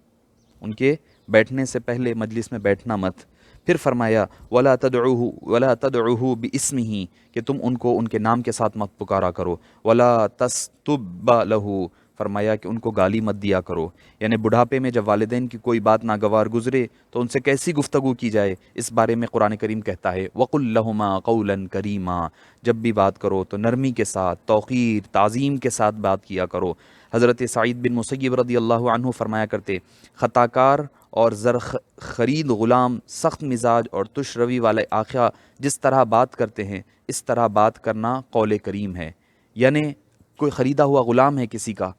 ان کے بیٹھنے سے پہلے مجلس میں بیٹھنا مت. پھر فرمایا ولا تدعوہ باسمہ، کہ تم ان کو ان کے نام کے ساتھ مت پکارا کرو. ولا تستب لہ، فرمایا کہ ان کو گالی مت دیا کرو. یعنی بڑھاپے میں جب والدین کی کوئی بات ناگوار گزرے تو ان سے کیسی گفتگو کی جائے، اس بارے میں قرآن کریم کہتا ہے وَقُلْ لَهُمَا قَوْلًا كَرِيمًا. جب بھی بات کرو تو نرمی کے ساتھ، توقیر، تعظیم کے ساتھ بات کیا کرو. حضرت سعید بن مسیب رضی اللہ عنہ فرمایا کرتے، خطا کار اور زر خرید غلام، سخت مزاج اور تش روی والے آقا جس طرح بات کرتے ہیں اس طرح بات کرنا قول کریم ہے. یعنی کوئی خریدا ہوا غلام ہے کسی کا،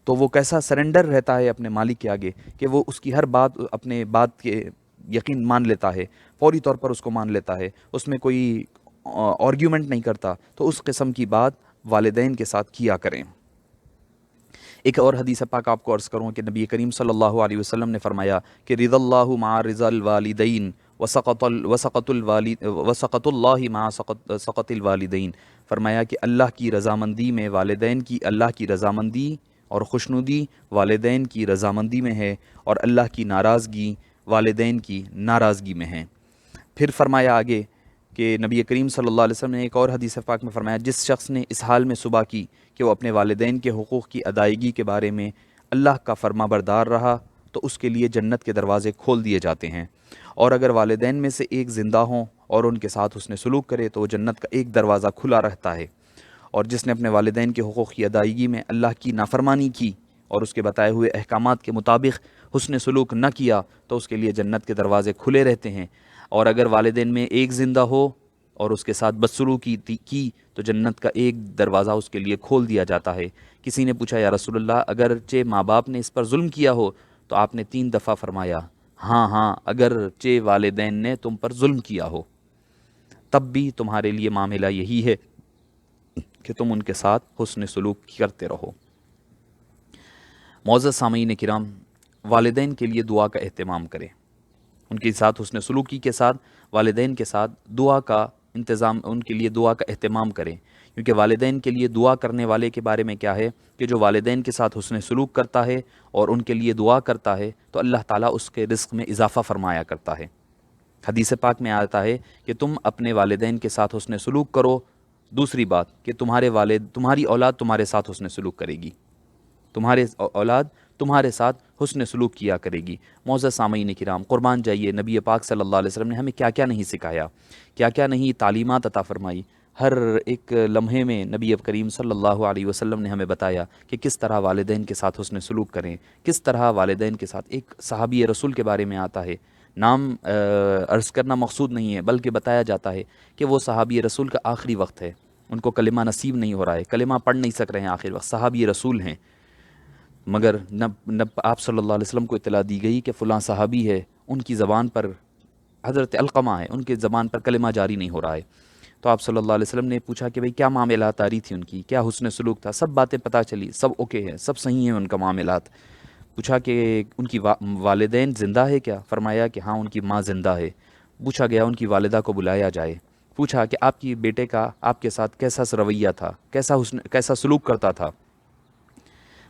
تو وہ کیسا سرنڈر رہتا ہے اپنے مالک کے آگے کہ وہ اس کی ہر بات، اپنے بات کے یقین مان لیتا ہے، فوری طور پر اس کو مان لیتا ہے، اس میں کوئی آرگیومنٹ نہیں کرتا. تو اس قسم کی بات والدین کے ساتھ کیا کریں. ایک اور حدیث پاک آپ کو عرض کروں کہ نبی کریم صلی اللہ علیہ وسلم نے فرمایا کہ رضا اللہ مع رضا الوالدین وسقط اللہ مع سقط الوالدین. فرمایا کہ اللہ کی رضامندی میں والدین کی، اللہ کی رضامندی اور خوشنودی والدین کی رضامندی میں ہے، اور اللہ کی ناراضگی والدین کی ناراضگی میں ہے. پھر فرمایا آگے کہ نبی کریم صلی اللہ علیہ وسلم نے ایک اور حدیث پاک میں فرمایا جس شخص نے اس حال میں صبح کی کہ وہ اپنے والدین کے حقوق کی ادائیگی کے بارے میں اللہ کا فرما بردار رہا تو اس کے لیے جنت کے دروازے کھول دیے جاتے ہیں. اور اگر والدین میں سے ایک زندہ ہوں اور ان کے ساتھ اس نے سلوک کرے تو وہ جنت کا ایک دروازہ کھلا رہتا ہے. اور جس نے اپنے والدین کے حقوق کی ادائیگی میں اللہ کی نافرمانی کی اور اس کے بتائے ہوئے احکامات کے مطابق حسن سلوک نہ کیا تو اس کے لیے جنت کے دروازے کھلے رہتے ہیں. اور اگر والدین میں ایک زندہ ہو اور اس کے ساتھ بدسلوکی کی تو جنت کا ایک دروازہ اس کے لیے کھول دیا جاتا ہے. کسی نے پوچھا یا رسول اللہ اگرچہ ماں باپ نے اس پر ظلم کیا ہو؟ تو آپ نے 3 دفعہ فرمایا ہاں اگرچہ والدین نے تم پر ظلم کیا ہو تب بھی تمہارے لیے معاملہ یہی ہے کہ تم ان کے ساتھ حسن سلوک کرتے رہو. معزز سامعین کرام، والدین کے لیے دعا کا اہتمام کریں، ان کے ساتھ حسن سلوکی کے ساتھ والدین کے ساتھ دعا کا انتظام، ان کے لیے دعا کا اہتمام کریں، کیونکہ والدین کے لیے دعا کرنے والے کے بارے میں کیا ہے کہ جو والدین کے ساتھ حسن سلوک کرتا ہے اور ان کے لیے دعا کرتا ہے تو اللہ تعالیٰ اس کے رزق میں اضافہ فرمایا کرتا ہے۔ حدیث پاک میں آتا ہے کہ تم اپنے والدین کے ساتھ حسن سلوک کرو، دوسری بات کہ تمہاری اولاد تمہارے ساتھ حسن سلوک کرے گی، تمہارے اولاد تمہارے ساتھ حسن سلوک کیا کرے گی۔ معزز سامعین کرام، قربان جائیے، نبی پاک صلی اللہ علیہ وسلم نے ہمیں کیا کیا نہیں سکھایا، کیا کیا نہیں تعلیمات عطا فرمائی۔ ہر ایک لمحے میں نبی کریم صلی اللہ علیہ وسلم نے ہمیں بتایا کہ کس طرح والدین کے ساتھ حسن سلوک کریں، کس طرح والدین کے ساتھ۔ ایک صحابی رسول کے بارے میں آتا ہے، نام عرض کرنا مقصود نہیں ہے، بلکہ بتایا جاتا ہے کہ وہ صحابی رسول کا آخری وقت ہے، ان کو کلمہ نصیب نہیں ہو رہا ہے، کلمہ پڑھ نہیں سک رہے ہیں، آخر وقت صحابی رسول ہیں، مگر نہ آپ صلی اللہ علیہ وسلم کو اطلاع دی گئی کہ فلاں صحابی ہے، ان کی زبان پر حضرت علقمہ ہے، ان کے زبان پر کلمہ جاری نہیں ہو رہا ہے۔ تو آپ صلی اللہ علیہ وسلم نے پوچھا کہ بھئی کیا معاملات آ رہی تھی ان کی، کیا حسن سلوک تھا؟ سب باتیں پتہ چلی، سب اوکے ہیں، سب صحیح ہیں ان کا معاملات۔ پوچھا کہ ان کی والدین زندہ ہے کیا؟ فرمایا کہ ہاں ان کی ماں زندہ ہے۔ پوچھا گیا ان کی والدہ کو بلایا جائے، پوچھا کہ آپ کی بیٹے کا آپ کے ساتھ کیسا رویہ تھا، کیسا سلوک کرتا تھا؟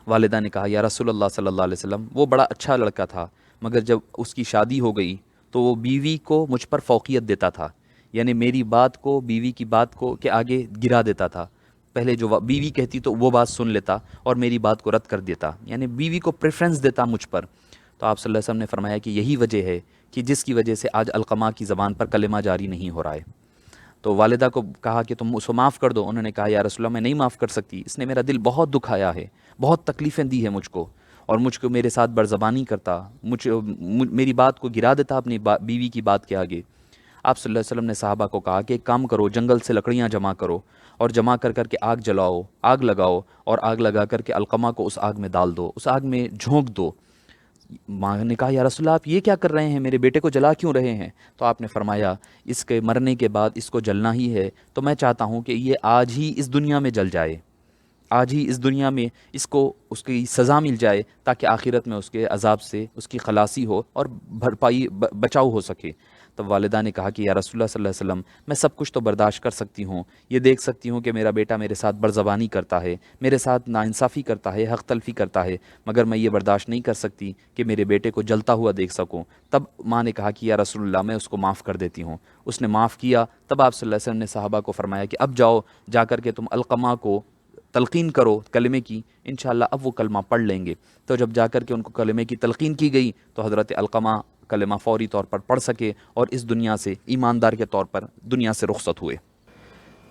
والدہ نے کہا یا رسول اللہ صلی اللہ علیہ وسلم وہ بڑا اچھا لڑکا تھا، مگر جب اس کی شادی ہو گئی تو وہ بیوی کو مجھ پر فوقیت دیتا تھا، یعنی میری بات کو بیوی کی بات کو کے آگے گرا دیتا تھا، پہلے جو بیوی کہتی تو وہ بات سن لیتا اور میری بات کو رد کر دیتا، یعنی بیوی کو پریفرنس دیتا مجھ پر۔ تو آپ صلی اللہ علیہ وسلم نے فرمایا کہ یہی وجہ ہے کہ جس کی وجہ سے آج علقمہ کی زبان پر کلمہ جاری نہیں ہو رہا ہے۔ تو والدہ کو کہا کہ تم اس کو معاف کر دو، انہوں نے کہا یا رسول اللہ میں نہیں معاف کر سکتی، اس نے میرا دل بہت دکھایا ہے، بہت تکلیفیں دی ہیں مجھ کو، اور مجھ کو میرے ساتھ برزبانی کرتا، میری بات کو گرا دیتا اپنی بیوی کی بات کے آگے۔ آپ صلی اللہ علیہ وسلم نے صحابہ کو کہا کہ ایک کام کرو، جنگل سے لکڑیاں جمع کرو اور جمع کر کر کے آگ جلاؤ، آگ لگاؤ، اور آگ لگا کر کے علقمہ کو اس آگ میں ڈال دو، اس آگ میں جھونک دو۔ ماں نے کہا یا رسول اللہ آپ یہ کیا کر رہے ہیں، میرے بیٹے کو جلا کیوں رہے ہیں؟ تو آپ نے فرمایا اس کے مرنے کے بعد اس کو جلنا ہی ہے، تو میں چاہتا ہوں کہ یہ آج ہی اس دنیا میں جل جائے، آج ہی اس دنیا میں اس کو اس کی سزا مل جائے، تاکہ آخرت میں اس کے عذاب سے اس کی خلاصی ہو اور بھرپائی بچاؤ ہو سکے۔ تب والدہ نے کہا کہ یا رسول اللہ صلی اللہ علیہ وسلم میں سب کچھ تو برداشت کر سکتی ہوں، یہ دیکھ سکتی ہوں کہ میرا بیٹا میرے ساتھ برزبانی کرتا ہے، میرے ساتھ ناانصافی کرتا ہے، حق تلفی کرتا ہے، مگر میں یہ برداشت نہیں کر سکتی کہ میرے بیٹے کو جلتا ہوا دیکھ سکوں۔ تب ماں نے کہا کہ یا رسول اللہ میں اس کو معاف کر دیتی ہوں۔ اس نے معاف کیا۔ تب آپ صلی اللہ علیہ وسلم نے صحابہ کو فرمایا کہ اب جاؤ، جا کر کے تم علقمہ کو تلقین کرو کلمے کی، انشاءاللہ اب وہ کلمہ پڑھ لیں گے۔ تو جب جا کر کے ان کو کلمے کی تلقین کی گئی تو حضرت علقمہ کلمہ فوری طور پر پڑھ سکے اور اس دنیا سے ایماندار کے طور پر دنیا سے رخصت ہوئے۔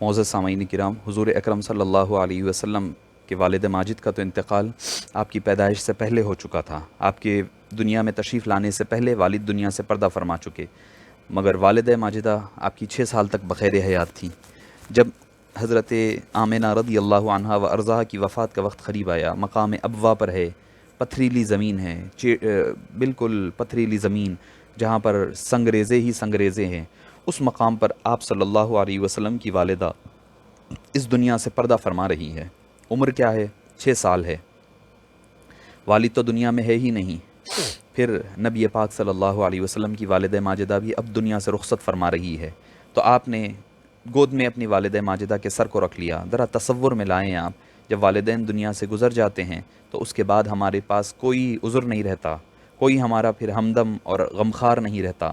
معزز سامعین کرام، حضور اکرم صلی اللہ علیہ وسلم کے والد ماجد کا تو انتقال آپ کی پیدائش سے پہلے ہو چکا تھا، آپ کے دنیا میں تشریف لانے سے پہلے والد دنیا سے پردہ فرما چکے، مگر والد ماجدہ آپ کی 6 سال تک بخیر حیات تھی۔ جب حضرت آمنہ رضی اللہ عنہا و ارضاہ کی وفات کا وقت قریب آیا، مقام ابوا پر ہے، پتھریلی زمین ہے، بالکل پتھریلی زمین جہاں پر سنگریزے ہی سنگریزے ہیں، اس مقام پر آپ صلی اللہ علیہ وسلم کی والدہ اس دنیا سے پردہ فرما رہی ہے۔ عمر کیا ہے؟ 6 سال ہے۔ والد تو دنیا میں ہے ہی نہیں، پھر نبی پاک صلی اللہ علیہ وسلم کی والدہ ماجدہ بھی اب دنیا سے رخصت فرما رہی ہے، تو آپ نے گود میں اپنی والدہ ماجدہ کے سر کو رکھ لیا۔ ذرا تصور میں لائیں آپ، جب والدین دنیا سے گزر جاتے ہیں تو اس کے بعد ہمارے پاس کوئی عذر نہیں رہتا، کوئی ہمارا پھر ہمدم اور غمخوار نہیں رہتا۔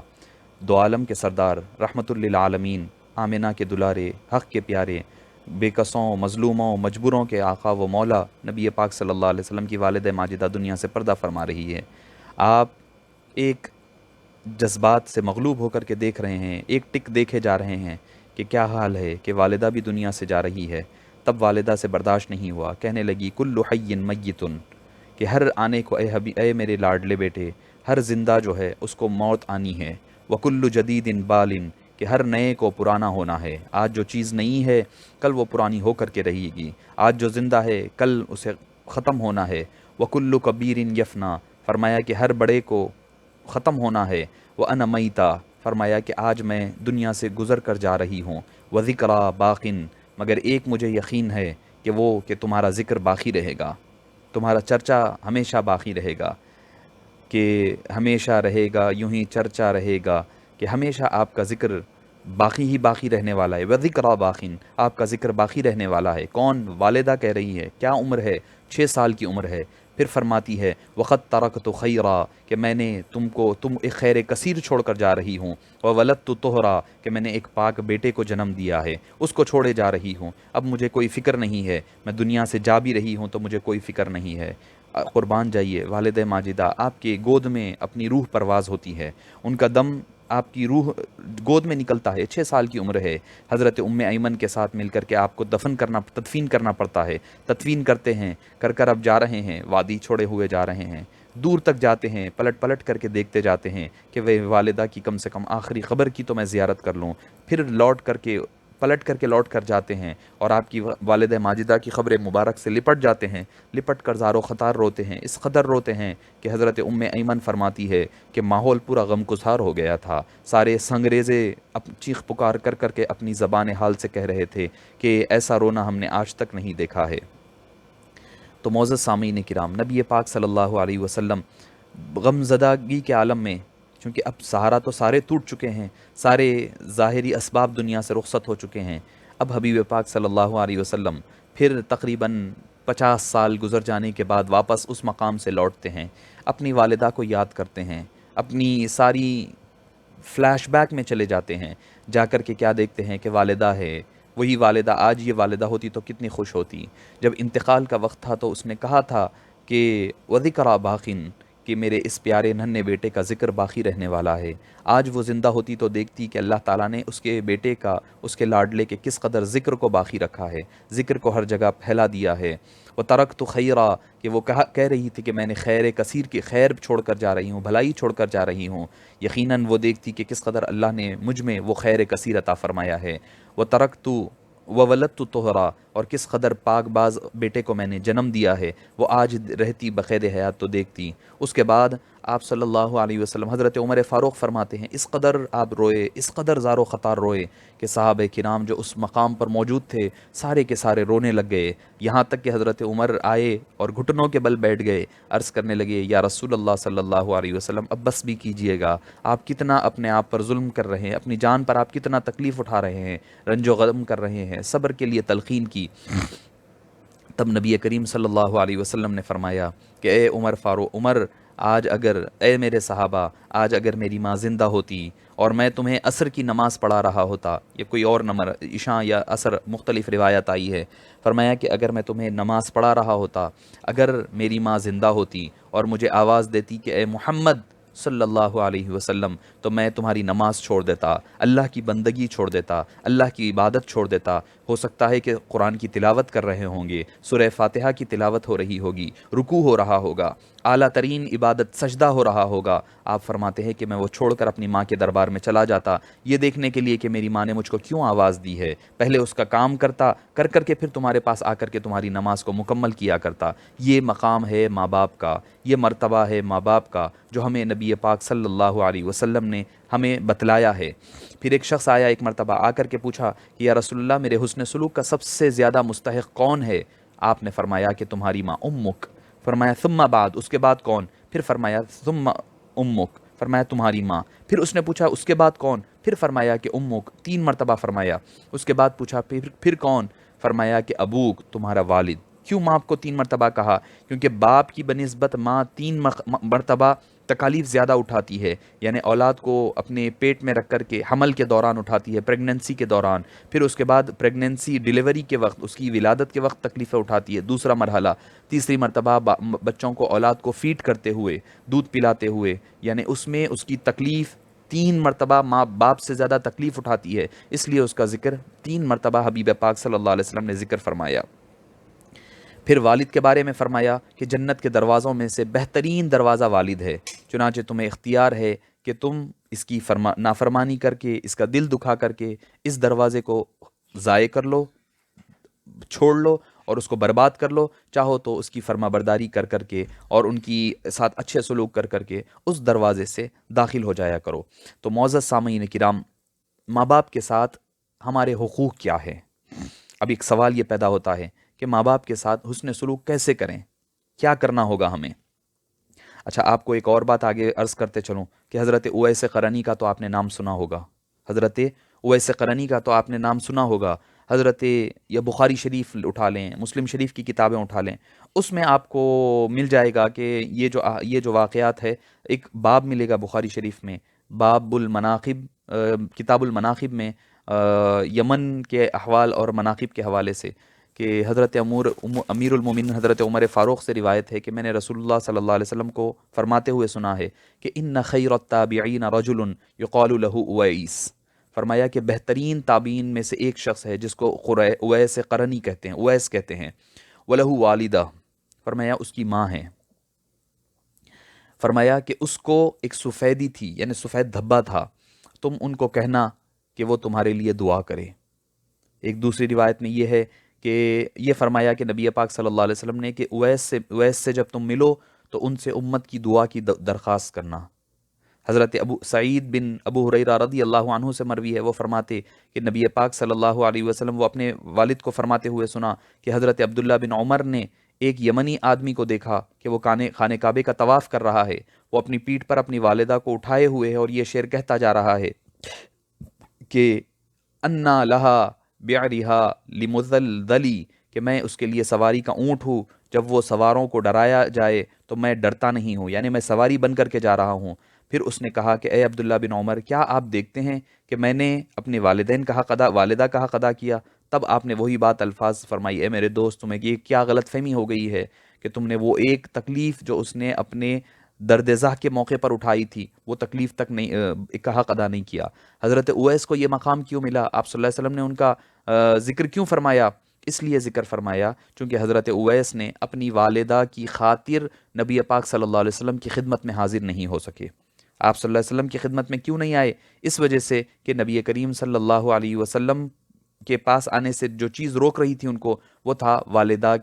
دو عالم کے سردار، رحمت للعالمین، آمنہ کے دلارے، حق کے پیارے، بے کسوں، مظلوموں، مجبوروں کے آقا و مولا نبی پاک صلی اللہ علیہ وسلم کی والدہ ماجدہ دنیا سے پردہ فرما رہی ہے۔ آپ ایک جذبات سے مغلوب ہو کر کے دیکھ رہے ہیں، ایک ٹک دیکھے جا رہے ہیں کہ کیا حال ہے کہ والدہ بھی دنیا سے جا رہی ہے۔ تب والدہ سے برداشت نہیں ہوا، کہنے لگی کل حی میتن، کہ ہر آنے کو اے میرے لاڈلے بیٹے، ہر زندہ جو ہے اس کو موت آنی ہے۔ وکل جدید بال، کہ ہر نئے کو پرانا ہونا ہے۔ آج جو چیز نئی ہے کل وہ پرانی ہو کر کے رہے گی، آج جو زندہ ہے کل اسے ختم ہونا ہے۔ وکل کبیر یفنا، فرمایا کہ ہر بڑے کو ختم ہونا ہے۔ وَأَنَا مَيْتَا، فرمایا کہ آج میں دنیا سے گزر کر جا رہی ہوں۔ وَذِكْرَا بَاقٍ، مگر ایک مجھے یقین ہے کہ وہ کہ تمہارا ذکر باقی رہے گا۔ تمہارا چرچا ہمیشہ باقی رہے گا، کہ ہمیشہ رہے گا، یوں ہی چرچا رہے گا کہ ہمیشہ آپ کا ذکر باقی ہی باقی رہنے والا ہے۔ وَذِكْرَى باقین، آپ کا ذکر باقی رہنے والا ہے۔ کون؟ والدہ کہہ رہی ہے۔ کیا عمر ہے؟ 6 سال کی عمر ہے۔ پھر فرماتی ہے وَقَدْ تَرَكْتُ خَيْرًا، کہ میں نے تم ایک خیر کثیر چھوڑ کر جا رہی ہوں۔ وَوَلَدْتُ طُهْرًا، کہ میں نے ایک پاک بیٹے کو جنم دیا ہے، اس کو چھوڑے جا رہی ہوں۔ اب مجھے کوئی فکر نہیں ہے، میں دنیا سے جا بھی رہی ہوں تو مجھے کوئی فکر نہیں ہے۔ قربان جائیے، والد ماجدہ آپ کے گود میں اپنی روح پرواز ہوتی ہے، ان کا دم آپ کی روح گود میں نکلتا ہے۔ 6 سال کی عمر ہے۔ حضرت ایمن کے ساتھ مل کر کے آپ کو تدفین کرنا پڑتا ہے۔ تدفین کرتے ہیں، کر اب جا رہے ہیں، وادی چھوڑے ہوئے جا رہے ہیں، دور تک جاتے ہیں، پلٹ کر کے دیکھتے جاتے ہیں کہ وہ والدہ کی کم سے کم آخری قبر کی تو میں زیارت کر لوں۔ پھر پلٹ کر کے لوٹ کر جاتے ہیں اور آپ کی والدہ ماجدہ کی قبر مبارک سے لپٹ جاتے ہیں، لپٹ کر زار و خطار روتے ہیں، اس قدر روتے ہیں کہ حضرت ایمن فرماتی ہے کہ ماحول پورا غم گسار ہو گیا تھا۔ سارے سنگریزے چیخ پکار کر کے اپنی زبان حال سے کہہ رہے تھے کہ ایسا رونا ہم نے آج تک نہیں دیکھا ہے۔ تو معزز سامعین کرام، نبی پاک صلی اللہ علیہ وسلم غم زدگی کے عالم میں، چونکہ اب سہارا تو سارے ٹوٹ چکے ہیں، سارے ظاہری اسباب دنیا سے رخصت ہو چکے ہیں، اب حبیب پاک صلی اللہ علیہ وسلم پھر تقریباً 50 سال گزر جانے کے بعد واپس اس مقام سے لوٹتے ہیں، اپنی والدہ کو یاد کرتے ہیں، اپنی ساری فلیش بیک میں چلے جاتے ہیں، جا کر کے کیا دیکھتے ہیں کہ والدہ ہے، وہی والدہ، آج یہ والدہ ہوتی تو کتنی خوش ہوتی۔ جب انتقال کا وقت تھا تو اس نے کہا تھا کہ وَذِكْرَى باقٍ، کہ میرے اس پیارے ننھے بیٹے کا ذکر باقی رہنے والا ہے۔ آج وہ زندہ ہوتی تو دیکھتی کہ اللہ تعالیٰ نے اس کے بیٹے کا، اس کے لاڈلے کے کس قدر ذکر کو باقی رکھا ہے، ذکر کو ہر جگہ پھیلا دیا ہے۔ وَتَرَكْتُ خَيْرًا، کہ وہ کہہ رہی تھی کہ میں نے خیر کثیر کی خیر چھوڑ کر جا رہی ہوں، بھلائی چھوڑ کر جا رہی ہوں۔ یقیناً وہ دیکھتی کہ کس قدر اللہ نے مجھ میں وہ خیر کثیر عطا فرمایا ہے۔ وَتَرَكْتُ وَوَلَدْتُ طُهْرًا، اور کس قدر پاک باز بیٹے کو میں نے جنم دیا ہے، وہ آج رہتی بقید حیات تو دیکھتی۔ اس کے بعد آپ صلی اللہ علیہ وسلم، حضرت عمر فاروق فرماتے ہیں اس قدر آپ روئے، اس قدر زار و خطار روئے کہ صحابہ کرام جو اس مقام پر موجود تھے سارے کے سارے رونے لگ گئے، یہاں تک کہ حضرت عمر آئے اور گھٹنوں کے بل بیٹھ گئے، عرض کرنے لگے یا رسول اللہ صلی اللہ علیہ وسلم اب بس بھی کیجئے گا، آپ کتنا اپنے آپ پر ظلم کر رہے ہیں، اپنی جان پر آپ کتنا تکلیف اٹھا رہے ہیں، رنج و غم کر رہے ہیں، صبر کے لیے تلقین کی۔ تب نبی کریم صلی اللہ علیہ وسلم نے فرمایا کہ اے عمر، آج اگر، اے میرے صحابہ، آج اگر میری ماں زندہ ہوتی اور میں تمہیں عصر کی نماز پڑھا رہا ہوتا، یا کوئی اور نمبر عشاء یا عصر مختلف روایت آئی ہے، فرمایا کہ اگر میں تمہیں نماز پڑھا رہا ہوتا، اگر میری ماں زندہ ہوتی اور مجھے آواز دیتی کہ اے محمد صلی اللہ علیہ وسلم، تو میں تمہاری نماز چھوڑ دیتا، اللہ کی بندگی چھوڑ دیتا، اللہ کی عبادت چھوڑ دیتا۔ ہو سکتا ہے کہ قرآن کی تلاوت کر رہے ہوں گے، سورہ فاتحہ کی تلاوت ہو رہی ہوگی، رکوع ہو رہا ہوگا، اعلیٰ ترین عبادت سجدہ ہو رہا ہوگا، آپ فرماتے ہیں کہ میں وہ چھوڑ کر اپنی ماں کے دربار میں چلا جاتا، یہ دیکھنے کے لیے کہ میری ماں نے مجھ کو کیوں آواز دی ہے، پہلے اس کا کام کرتا، کر کے پھر تمہارے پاس آ کر کے تمہاری نماز کو مکمل کیا کرتا۔ یہ مقام ہے ماں باپ کا، یہ مرتبہ ہے ماں باپ کا، جو ہمیں نبی پاک صلی اللہ علیہ وسلم نے ہمیں بتلایا ہے۔ پھر ایک شخص آیا ایک مرتبہ، آ کر کے پوچھا کہ یا رسول اللہ میرے حسن سلوک کا سب سے زیادہ مستحق کون ہے؟ آپ نے فرمایا کہ تمہاری ماں امک، فرمایا ثم بعد، اس کے بعد کون؟ پھر فرمایا ثم امک، فرمایا تمہاری ماں۔ پھر اس نے پوچھا اس کے بعد کون؟ پھر فرمایا کہ امک، 3 مرتبہ فرمایا۔ اس کے بعد پوچھا پھر کون؟ فرمایا کہ ابوک، تمہارا والد۔ کیوں ماں کو 3 مرتبہ کہا؟ کیونکہ باپ کی بنسبت ماں 3 مرتبہ تکالیف زیادہ اٹھاتی ہے، یعنی اولاد کو اپنے پیٹ میں رکھ کر کے حمل کے دوران اٹھاتی ہے، پریگننسی کے دوران، پھر اس کے بعد پریگننسی ڈیلیوری کے وقت، اس کی ولادت کے وقت تکلیفیں اٹھاتی ہے، دوسرا مرحلہ، تیسری مرتبہ بچوں کو، اولاد کو فیڈ کرتے ہوئے، دودھ پلاتے ہوئے، یعنی اس میں اس کی تکلیف 3 مرتبہ ماں باپ سے زیادہ تکلیف اٹھاتی ہے، اس لیے اس کا ذکر 3 مرتبہ حبیب پاک صلی اللہ علیہ وسلم نے ذکر فرمایا۔ پھر والد کے بارے میں فرمایا کہ جنت کے دروازوں میں سے بہترین دروازہ والد ہے، چنانچہ تمہیں اختیار ہے کہ تم اس کی نافرمانی کر کے، اس کا دل دکھا کر کے اس دروازے کو ضائع کر لو، چھوڑ لو اور اس کو برباد کر لو، چاہو تو اس کی فرما برداری کر کر کے اور ان کی ساتھ اچھے سلوک کر کر کے اس دروازے سے داخل ہو جایا کرو۔ تو معزز سامعین کرام، ماں باپ کے ساتھ ہمارے حقوق کیا ہے؟ اب ایک سوال یہ پیدا ہوتا ہے کہ ماں باپ کے ساتھ حسن سلوک کیسے کریں؟ کیا کرنا ہوگا ہمیں؟ اچھا، آپ کو ایک اور بات آگے عرض کرتے چلوں کہ حضرت اویس قرنی کا تو آپ نے نام سنا ہوگا، حضرت اویس قرنی کا تو آپ نے نام سنا ہوگا۔ حضرت یا بخاری شریف اٹھا لیں، مسلم شریف کی کتابیں اٹھا لیں، اس میں آپ کو مل جائے گا کہ یہ جو واقعات ہے، ایک باب ملے گا بخاری شریف میں، باب المناقب، کتاب المناقب میں یمن کے احوال اور مناقب کے حوالے سے، کہ حضرت امیر المومنین حضرت عمر فاروق سے روایت ہے کہ میں نے رسول اللہ صلی اللہ علیہ وسلم کو فرماتے ہوئے سنا ہے کہ ان خیر التابعین رجل یقال له اویس، فرمایا کہ بہترین تابعین میں سے ایک شخص ہے جس کو اویس قرنی کہتے ہیں، اویس کہتے ہیں، وَلَهُ والدہ، فرمایا اس کی ماں ہے، فرمایا کہ اس کو ایک سفیدی تھی، یعنی سفید دھبا تھا، تم ان کو کہنا کہ وہ تمہارے لیے دعا کرے۔ ایک دوسری روایت میں یہ ہے کہ یہ فرمایا کہ نبی پاک صلی اللہ علیہ وسلم نے کہ اویس سے جب تم ملو تو ان سے امت کی دعا کی درخواست کرنا۔ حضرت ابو سعید بن ابو ہریرہ رضی اللہ عنہ سے مروی ہے، وہ فرماتے کہ نبی پاک صلی اللہ علیہ وسلم وہ اپنے والد کو فرماتے ہوئے سنا کہ حضرت عبداللہ بن عمر نے ایک یمنی آدمی کو دیکھا کہ وہ خانہ کعبے کا طواف کر رہا ہے، وہ اپنی پیٹھ پر اپنی والدہ کو اٹھائے ہوئے ہے اور یہ شعر کہتا جا رہا ہے کہ انا لہا بعرہا لمذلذلی، کہ میں اس کے لیے سواری کا اونٹ ہوں، جب وہ سواروں کو ڈرایا جائے تو میں ڈرتا نہیں ہوں، یعنی میں سواری بن کر کے جا رہا ہوں۔ پھر اس نے کہا کہ اے عبداللہ بن عمر، کیا آپ دیکھتے ہیں کہ میں نے اپنے والدین کا حق ادا، والدہ کا حق ادا کیا؟ تب آپ نے وہی بات الفاظ فرمائی، اے میرے دوست، تمہیں یہ کیا غلط فہمی ہو گئی ہے کہ تم نے وہ ایک تکلیف جو اس نے اپنے درد ذہ کے موقع پر اٹھائی تھی، وہ تکلیف تک نہیں کا حق ادا نہیں کیا۔ حضرت اویس کو یہ مقام کیوں ملا؟ آپ صلی اللہ علیہ وسلم نے ان کا ذکر کیوں فرمایا؟ اس لیے ذکر فرمایا چونکہ حضرت اویس نے اپنی والدہ کی خاطر نبی پاک صلی اللہ علیہ وسلم کی خدمت میں حاضر نہیں ہو سکے۔ آپ صلی اللہ علیہ وسلم کی خدمت میں کیوں نہیں آئے؟ اس وجہ سے کہ نبی کریم صلی اللہ علیہ وسلم کے پاس آنے سے جو چیز روک رہی تھی ان کو، وہ تھا والدہ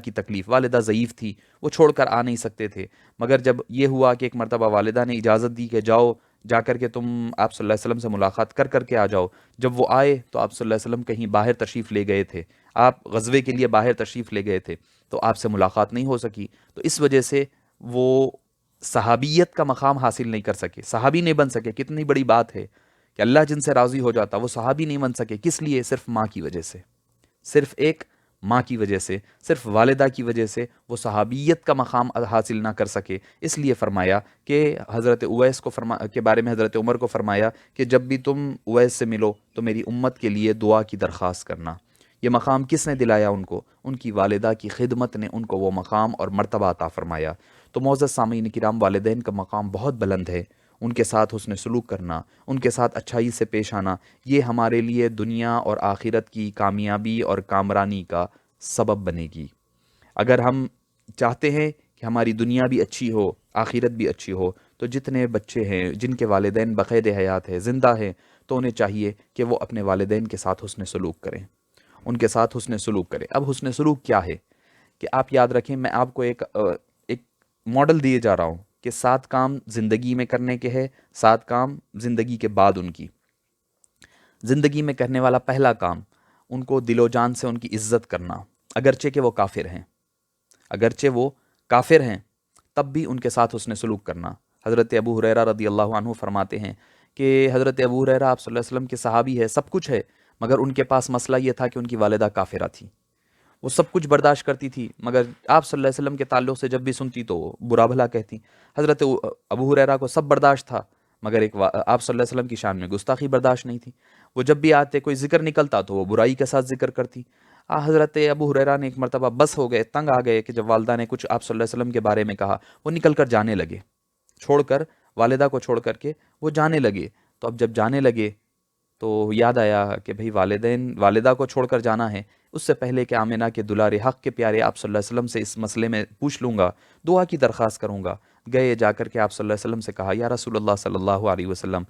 کی تکلیف۔ والدہ ضعیف تھی، وہ چھوڑ کر آ نہیں سکتے تھے، مگر جب یہ ہوا کہ ایک مرتبہ والدہ نے اجازت دی کہ جاؤ، جا کر کے تم آپ صلی اللہ علیہ وسلم سے ملاقات کر کر کے آ جاؤ، جب وہ آئے تو آپ صلی اللہ علیہ وسلم کہیں باہر تشریف لے گئے تھے، آپ غزوے کے لیے باہر تشریف لے گئے تھے، تو آپ سے ملاقات نہیں ہو سکی، تو اس وجہ سے وہ صحابیت کا مقام حاصل نہیں کر سکے، صحابی نہیں بن سکے۔ کتنی بڑی بات ہے کہ اللہ جن سے راضی ہو جاتا وہ صحابی نہیں بن سکے، کس لیے؟ صرف ماں کی وجہ سے، صرف ایک ماں کی وجہ سے، صرف والدہ کی وجہ سے وہ صحابیت کا مقام حاصل نہ کر سکے۔ اس لیے فرمایا کہ حضرت اویس کے بارے میں حضرت عمر کو فرمایا کہ جب بھی تم اویس سے ملو تو میری امت کے لیے دعا کی درخواست کرنا۔ یہ مقام کس نے دلایا ان کو؟ ان کی والدہ کی خدمت نے ان کو وہ مقام اور مرتبہ عطا فرمایا۔ تو معزز سامعین کرام، والدین کا مقام بہت بلند ہے، ان کے ساتھ حسن سلوک کرنا، ان کے ساتھ اچھائی سے پیش آنا، یہ ہمارے لیے دنیا اور آخرت کی کامیابی اور کامرانی کا سبب بنے گی۔ اگر ہم چاہتے ہیں کہ ہماری دنیا بھی اچھی ہو، آخرت بھی اچھی ہو، تو جتنے بچے ہیں جن کے والدین بقید حیات ہے، زندہ ہیں، تو انہیں چاہیے کہ وہ اپنے والدین کے ساتھ حسن سلوک کریں، ان کے ساتھ حسن سلوک کریں۔ اب حسن سلوک کیا ہے کہ آپ یاد رکھیں، میں آپ کو ایک ماڈل دیے جا رہا ہوں کہ 7 کام زندگی میں کرنے کے ہیں، 7 کام زندگی کے بعد ان کی۔ زندگی میں کرنے والا پہلا کام، ان کو دل و جان سے ان کی عزت کرنا، اگرچہ کہ وہ کافر ہیں، اگرچہ وہ کافر ہیں تب بھی ان کے ساتھ حسن سلوک کرنا۔ حضرت ابو ہریرہ رضی اللہ عنہ فرماتے ہیں کہ حضرت ابو ہریرہ آپ صلی اللہ علیہ وسلم کے صحابی ہے، سب کچھ ہے، مگر ان کے پاس مسئلہ یہ تھا کہ ان کی والدہ کافرہ تھی۔ وہ سب کچھ برداشت کرتی تھی، مگر آپ صلی اللہ علیہ وسلم کے تعلق سے جب بھی سنتی تو وہ برا بھلا کہتی۔ حضرت ابو ہریرہ کو سب برداشت تھا، مگر آپ صلی اللہ علیہ وسلم کی شان میں گستاخی برداشت نہیں تھی۔ وہ جب بھی آتے، کوئی ذکر نکلتا تو وہ برائی کے ساتھ ذکر کرتی۔ حضرت ابو ہریرہ نے ایک مرتبہ بس ہو گئے، تنگ آ گئے کہ جب والدہ نے کچھ آپ صلی اللہ علیہ وسلم کے بارے میں کہا، وہ نکل کر جانے لگے، چھوڑ کر والدہ کو چھوڑ کر کے وہ جانے لگے۔ تو اب جب جانے لگے تو یاد آیا کہ بھئی والدہ کو چھوڑ کر جانا ہے، اس سے پہلے کہ آمنہ کے دلارے حق کے پیارے آپ صلی اللہ علیہ وسلم سے اس مسئلے میں پوچھ لوں گا، دعا کی درخواست کروں گا۔ گئے، جا کر کے آپ صلی اللہ علیہ وسلم سے کہا، یا رسول اللہ صلی اللہ علیہ وسلم،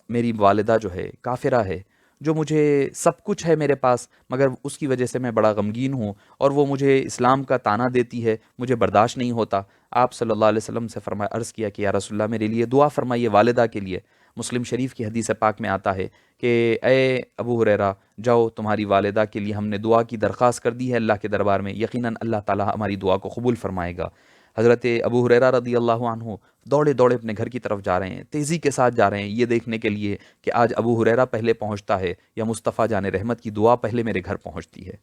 میری والدہ جو ہے کافرہ ہے، جو مجھے سب کچھ ہے میرے پاس، مگر اس کی وجہ سے میں بڑا غمگین ہوں، اور وہ مجھے اسلام کا طعنہ دیتی ہے، مجھے برداشت نہیں ہوتا۔ آپ صلی اللہ علیہ وسلم سے عرض کیا کہ یا رسول اللہ، میرے لیے دعا فرمائیے والدہ کے لیے۔ مسلم شریف کی حدیث پاک میں آتا ہے کہ اے ابو ہریرہ جاؤ، تمہاری والدہ کے لیے ہم نے دعا کی درخواست کر دی ہے اللہ کے دربار میں، یقیناً اللہ تعالیٰ ہماری دعا کو قبول فرمائے گا۔ حضرت ابو ہریرہ رضی اللہ عنہ دوڑے دوڑے اپنے گھر کی طرف جا رہے ہیں، تیزی کے ساتھ جا رہے ہیں، یہ دیکھنے کے لیے کہ آج ابو ہریرہ پہلے پہنچتا ہے یا مصطفیٰ جان رحمت کی دعا پہلے میرے گھر پہنچتی ہے۔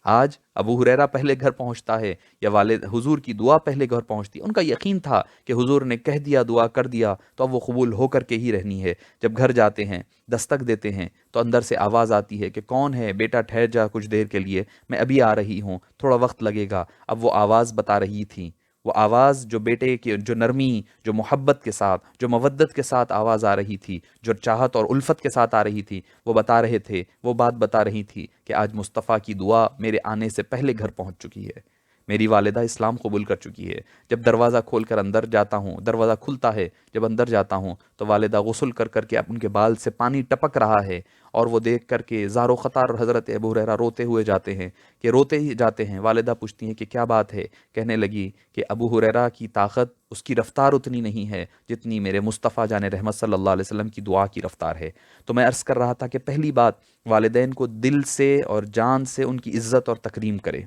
آج ابو ہریرہ پہلے گھر پہنچتا ہے یا والد حضور کی دعا پہلے گھر پہنچتی ہے۔ ان کا یقین تھا کہ حضور نے کہہ دیا، دعا کر دیا تو اب وہ قبول ہو کر کے ہی رہنی ہے۔ جب گھر جاتے ہیں، دستک دیتے ہیں تو اندر سے آواز آتی ہے کہ کون ہے؟ بیٹا ٹھہر جا کچھ دیر کے لیے، میں ابھی آ رہی ہوں، تھوڑا وقت لگے گا۔ اب وہ آواز بتا رہی تھی، وہ آواز جو بیٹے کی جو نرمی، جو محبت کے ساتھ، جو مودت کے ساتھ آواز آ رہی تھی، جو چاہت اور الفت کے ساتھ آ رہی تھی، وہ بتا رہے تھے، وہ بات بتا رہی تھی کہ آج مصطفیٰ کی دعا میرے آنے سے پہلے گھر پہنچ چکی ہے، میری والدہ اسلام قبول کر چکی ہے۔ جب دروازہ کھول کر اندر جاتا ہوں، دروازہ کھلتا ہے، جب اندر جاتا ہوں تو والدہ غسل کر کر کے ان کے بال سے پانی ٹپک رہا ہے، اور وہ دیکھ کر کے زار و خطار حضرت ابو ہریرہ روتے ہوئے جاتے ہیں کہ روتے ہی جاتے ہیں۔ والدہ پوچھتی ہیں کہ کیا بات ہے؟ کہنے لگی کہ ابو ہریرہ کی طاقت، اس کی رفتار اتنی نہیں ہے جتنی میرے مصطفیٰ جان رحمت صلی اللہ علیہ وسلم کی دعا کی رفتار ہے۔ تو میں عرض کر رہا تھا کہ پہلی بات، والدین کو دل سے اور جان سے ان کی عزت اور تکریم کرے۔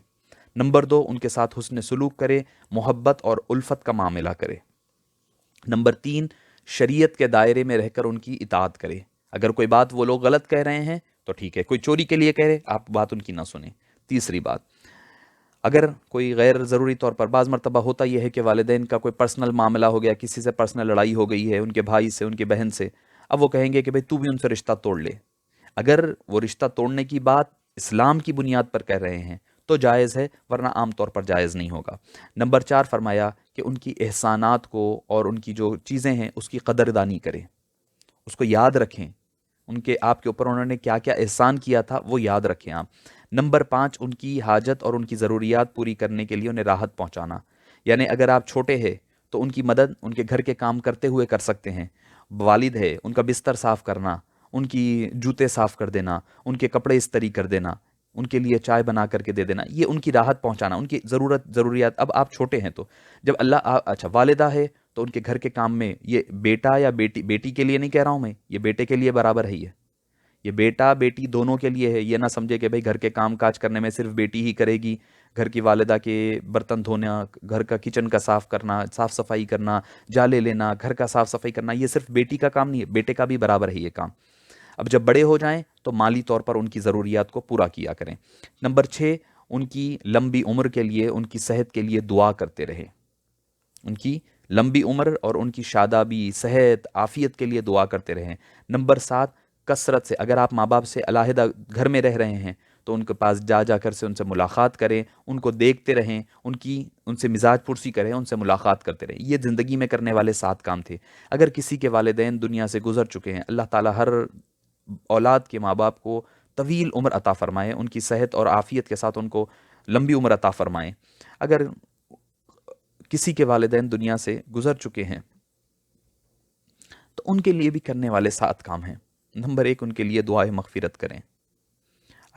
نمبر 2، ان کے ساتھ حسن سلوک کرے، محبت اور الفت کا معاملہ کرے۔ نمبر 3، شریعت کے دائرے میں رہ کر ان کی اطاعت کرے۔ اگر کوئی بات وہ لوگ غلط کہہ رہے ہیں تو ٹھیک ہے، کوئی چوری کے لیے کہہ رہے، آپ بات ان کی نہ سنیں۔ تیسری بات، اگر کوئی غیر ضروری طور پر، بعض مرتبہ ہوتا یہ ہے کہ والدین کا کوئی پرسنل معاملہ ہو گیا، کسی سے پرسنل لڑائی ہو گئی ہے، ان کے بھائی سے، ان کی بہن سے، اب وہ کہیں گے کہ بھئی تو بھی ان سے رشتہ توڑ لے۔ اگر وہ رشتہ توڑنے کی بات اسلام کی بنیاد پر کہہ رہے ہیں تو جائز ہے، ورنہ عام طور پر جائز نہیں ہوگا۔ نمبر 4 فرمایا کہ ان کی احسانات کو اور ان کی جو چیزیں ہیں اس کی قدردانی کریں، اس کو یاد رکھیں، ان کے آپ کے اوپر انہوں نے کیا کیا احسان کیا تھا وہ یاد رکھیں آپ۔ نمبر 5، ان کی حاجت اور ان کی ضروریات پوری کرنے کے لیے انہیں راحت پہنچانا، یعنی اگر آپ چھوٹے ہیں تو ان کی مدد ان کے گھر کے کام کرتے ہوئے کر سکتے ہیں۔ والد ہے، ان کا بستر صاف کرنا، ان کی جوتے صاف کر دینا، ان کے کپڑے استری کر دینا، ان کے لیے چائے بنا کر کے دے دینا، یہ ان کی راحت پہنچانا، ان کی ضروریات۔ اب آپ چھوٹے ہیں تو جب اچھا والدہ ہے تو ان کے گھر کے کام میں، یہ بیٹا یا بیٹی، بیٹی کے لیے نہیں کہہ رہا ہوں میں، یہ بیٹے کے لیے برابر ہے، یہ بیٹا بیٹی دونوں کے لیے ہے۔ یہ نہ سمجھے کہ بھئی گھر کے کام کاج کرنے میں صرف بیٹی ہی کرے گی، گھر کی والدہ کے برتن دھونا، گھر کا کچن کا صاف کرنا، صاف صفائی کرنا، جالے لینا، گھر کا صاف صفائی کرنا، یہ صرف بیٹی کا کام نہیں ہے، بیٹے کا بھی برابر ہے یہ کام۔ اب جب بڑے ہو جائیں تو مالی طور پر ان کی ضروریات کو پورا کیا کریں۔ نمبر 6، ان کی لمبی عمر کے لیے، ان کی صحت کے لیے دعا کرتے رہیں، ان کی لمبی عمر اور ان کی شادابی، صحت، عافیت کے لیے دعا کرتے رہیں۔ نمبر 7، کثرت سے، اگر آپ ماں باپ سے علیحدہ گھر میں رہ رہے ہیں تو ان کے پاس جا کر سے ان سے ملاقات کریں، ان کو دیکھتے رہیں، ان سے مزاج پرسی کریں، ان سے ملاقات کرتے رہیں۔ یہ زندگی میں کرنے والے 7 کام تھے۔ اگر کسی کے والدین دنیا سے گزر چکے ہیں، اللہ تعالیٰ ہر اولاد کے ماں باپ کو طویل عمر عطا فرمائے، ان کی صحت اور عافیت کے ساتھ ان کو لمبی عمر عطا فرمائے۔ اگر کسی کے والدین دنیا سے گزر چکے ہیں تو ان کے لیے بھی کرنے والے 7 کام ہیں۔ نمبر 1، ان کے لیے دعائے مغفرت کریں۔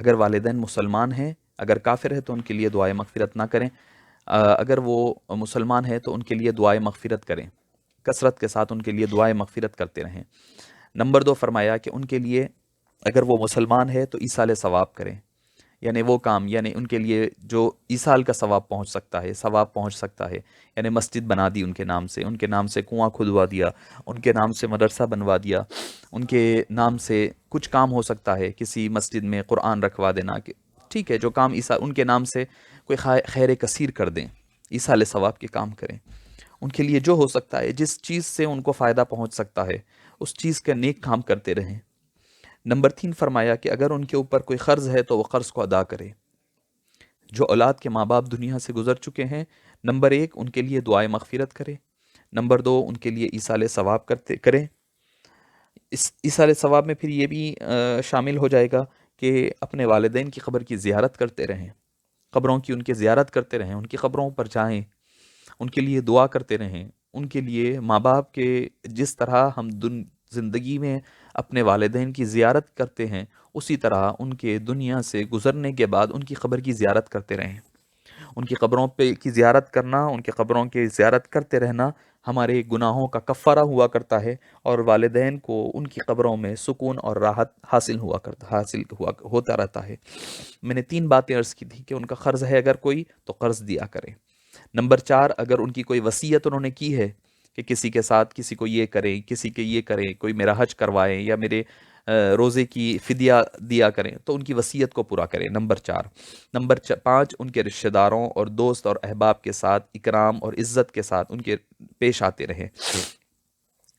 اگر والدین مسلمان ہیں، اگر کافر ہے تو ان کے لیے دعائے مغفرت نہ کریں، اگر وہ مسلمان ہے تو ان کے لیے دعائے مغفرت کریں، کثرت کے ساتھ ان کے لیے دعائے مغفرت کرتے رہیں۔ نمبر 2 فرمایا کہ ان کے لیے اگر وہ مسلمان ہے تو ایصال ثواب کریں، یعنی وہ کام، یعنی ان کے لیے جو ایصال کا ثواب پہنچ سکتا ہے، یعنی مسجد بنا دی ان کے نام سے، ان کے نام سے کنواں کھدوا دیا، ان کے نام سے مدرسہ بنوا دیا، ان کے نام سے کچھ کام ہو سکتا ہے، کسی مسجد میں قرآن رکھوا دینا، کہ ٹھیک ہے جو کام ان کے نام سے کوئی خیر کثیر کر دیں، ایصال ثواب کے کام کریں۔ ان کے لیے جو ہو سکتا ہے، جس چیز سے ان کو فائدہ پہنچ سکتا ہے، اس چیز کا نیک کام کرتے رہیں۔ نمبر 3 فرمایا کہ اگر ان کے اوپر کوئی قرض ہے تو وہ قرض کو ادا کرے۔ جو اولاد کے ماں باپ دنیا سے گزر چکے ہیں، نمبر 1 ان کے لیے دعائے مغفرت کرے، نمبر 2 ان کے لیے ایصال ثواب کریں۔ اس ایصال ثواب میں پھر یہ بھی شامل ہو جائے گا کہ اپنے والدین کی قبر کی زیارت کرتے رہیں، قبروں کی ان کی زیارت کرتے رہیں، ان کی قبروں پر جائیں، ان کے لیے دعا کرتے رہیں، ان کے لیے ماں باپ کے جس طرح ہم زندگی میں اپنے والدین کی زیارت کرتے ہیں، اسی طرح ان کے دنیا سے گزرنے کے بعد ان کی قبر کی زیارت کرتے رہیں۔ ان کی قبروں پہ کی زیارت کرنا، ان کی قبروں کی زیارت کرتے رہنا ہمارے گناہوں کا کفارہ ہوا کرتا ہے، اور والدین کو ان کی قبروں میں سکون اور راحت حاصل ہوتا رہتا ہے۔ میں نے 3 باتیں عرض کی تھی کہ ان کا قرض ہے اگر کوئی تو قرض دیا کریں۔ نمبر 4، اگر ان کی کوئی وصیت انہوں نے کی ہے کہ کسی کے ساتھ کسی کو یہ کریں، کسی کے یہ کریں، کوئی میرا حج کروائیں یا میرے روزے کی فدیہ دیا کریں، تو ان کی وصیت کو پورا کریں۔ نمبر 4۔ نمبر 5، ان کے رشتہ داروں اور دوست اور احباب کے ساتھ اکرام اور عزت کے ساتھ ان کے پیش آتے رہیں۔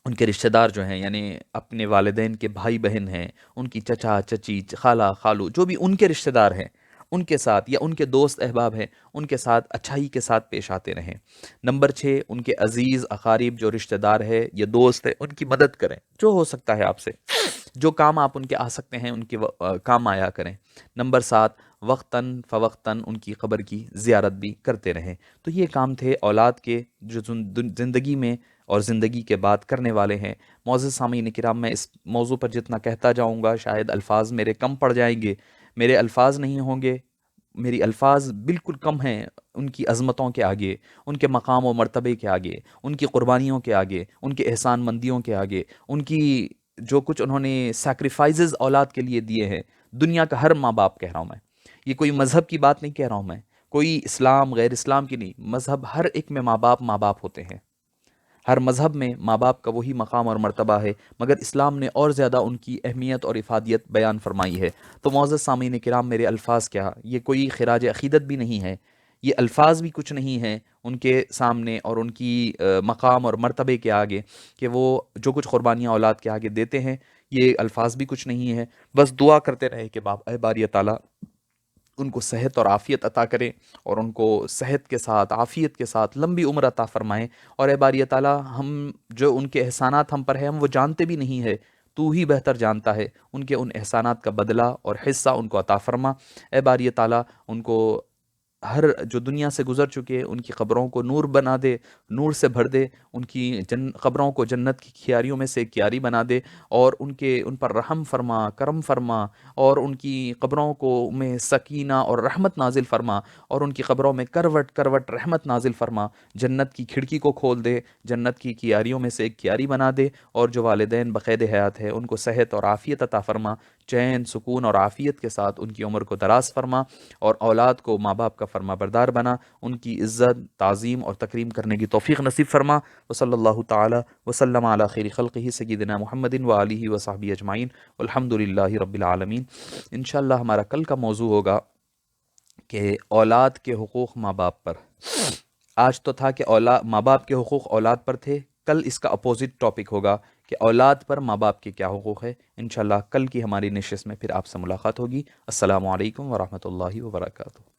ان کے رشتہ دار جو ہیں، یعنی اپنے والدین کے بھائی بہن ہیں، ان کی چچا چچی خالہ خالو، جو بھی ان کے رشتہ دار ہیں، ان کے ساتھ یا ان کے دوست احباب ہیں، ان کے ساتھ اچھائی کے ساتھ پیش آتے رہیں۔ نمبر 6، ان کے عزیز اقارب جو رشتہ دار ہے یا دوست ہے، ان کی مدد کریں، جو ہو سکتا ہے آپ سے، جو کام آپ ان کے آ سکتے ہیں ان کے کام آیا کریں۔ نمبر 7، وقتاً فوقتاً ان کی قبر کی زیارت بھی کرتے رہیں۔ تو یہ کام تھے اولاد کے جو زندگی میں اور زندگی کے بعد کرنے والے ہیں۔ معزز سامعین کرام، میں اس موضوع پر جتنا کہتا جاؤں گا شاید الفاظ میرے کم پڑ جائیں گے، میرے الفاظ نہیں ہوں گے، میری الفاظ بالکل کم ہیں ان کی عظمتوں کے آگے، ان کے مقام و مرتبے کے آگے، ان کی قربانیوں کے آگے، ان کے احسان مندیوں کے آگے، ان کی جو کچھ انہوں نے سیکریفائزز اولاد کے لیے دیے ہیں۔ دنیا کا ہر ماں باپ کہہ رہا ہوں میں، یہ کوئی مذہب کی بات نہیں کہہ رہا ہوں میں، کوئی اسلام غیر اسلام کی نہیں، مذہب ہر ایک میں ماں باپ ہوتے ہیں، ہر مذہب میں ماں باپ کا وہی مقام اور مرتبہ ہے، مگر اسلام نے اور زیادہ ان کی اہمیت اور افادیت بیان فرمائی ہے۔ تو معزز سامعین کرام، میرے الفاظ کیا، یہ کوئی خراج عقیدت بھی نہیں ہے، یہ الفاظ بھی کچھ نہیں ہیں ان کے سامنے اور ان کی مقام اور مرتبے کے آگے، کہ وہ جو کچھ قربانیاں اولاد کے آگے دیتے ہیں، یہ الفاظ بھی کچھ نہیں ہے۔ بس دعا کرتے رہے کہ اے باری تعالیٰ ان کو صحت اور عافیت عطا کریں، اور ان کو صحت کے ساتھ عافیت کے ساتھ لمبی عمر عطا فرمائیں، اور اے باری تعالیٰ ہم جو ان کے احسانات ہم پر ہیں ہم وہ جانتے بھی نہیں ہے، تو ہی بہتر جانتا ہے، ان کے ان احسانات کا بدلہ اور حصہ ان کو عطا فرما۔ اے باری تعالیٰ ان کو ہر جو دنیا سے گزر چکے ان کی قبروں کو نور بنا دے، نور سے بھر دے، ان کی قبروں کو جنت کی کھیاریوں میں سے ایک کیاری بنا دے، اور ان پر رحم فرما، کرم فرما، اور ان کی قبروں کو میں سکینہ اور رحمت نازل فرما، اور ان کی قبروں میں کروٹ کروٹ رحمت نازل فرما، جنت کی کھڑکی کو کھول دے، جنت کی کیاریوں میں سے ایک کیاری بنا دے، اور جو والدین بقید حیات ہے ان کو صحت اور عافیت عطا فرما، چین سکون اور عافیت کے ساتھ ان کی عمر کو دراز فرما، اور اولاد کو ماں باپ کا فرما بردار بنا، ان کی عزت تعظیم اور تکریم کرنے کی توفیق نصیب فرما۔ وصلی اللہ تعالی وسلم علی خیر خلقہ سیدنا محمد وآلہ وصحبہ اجمعین، والحمد للہ رب العالمین۔ انشاءاللہ ہمارا کل کا موضوع ہوگا کہ اولاد کے حقوق ماں باپ پر۔ آج تو تھا کہ ماں باپ کے حقوق اولاد پر تھے، کل اس کا اپوزٹ ٹاپک ہوگا کہ اولاد پر ماں باپ کے کیا حقوق ہے۔ انشاءاللہ کل کی ہماری نشست میں پھر آپ سے ملاقات ہوگی۔ السلام علیکم ورحمۃ اللہ وبرکاتہ۔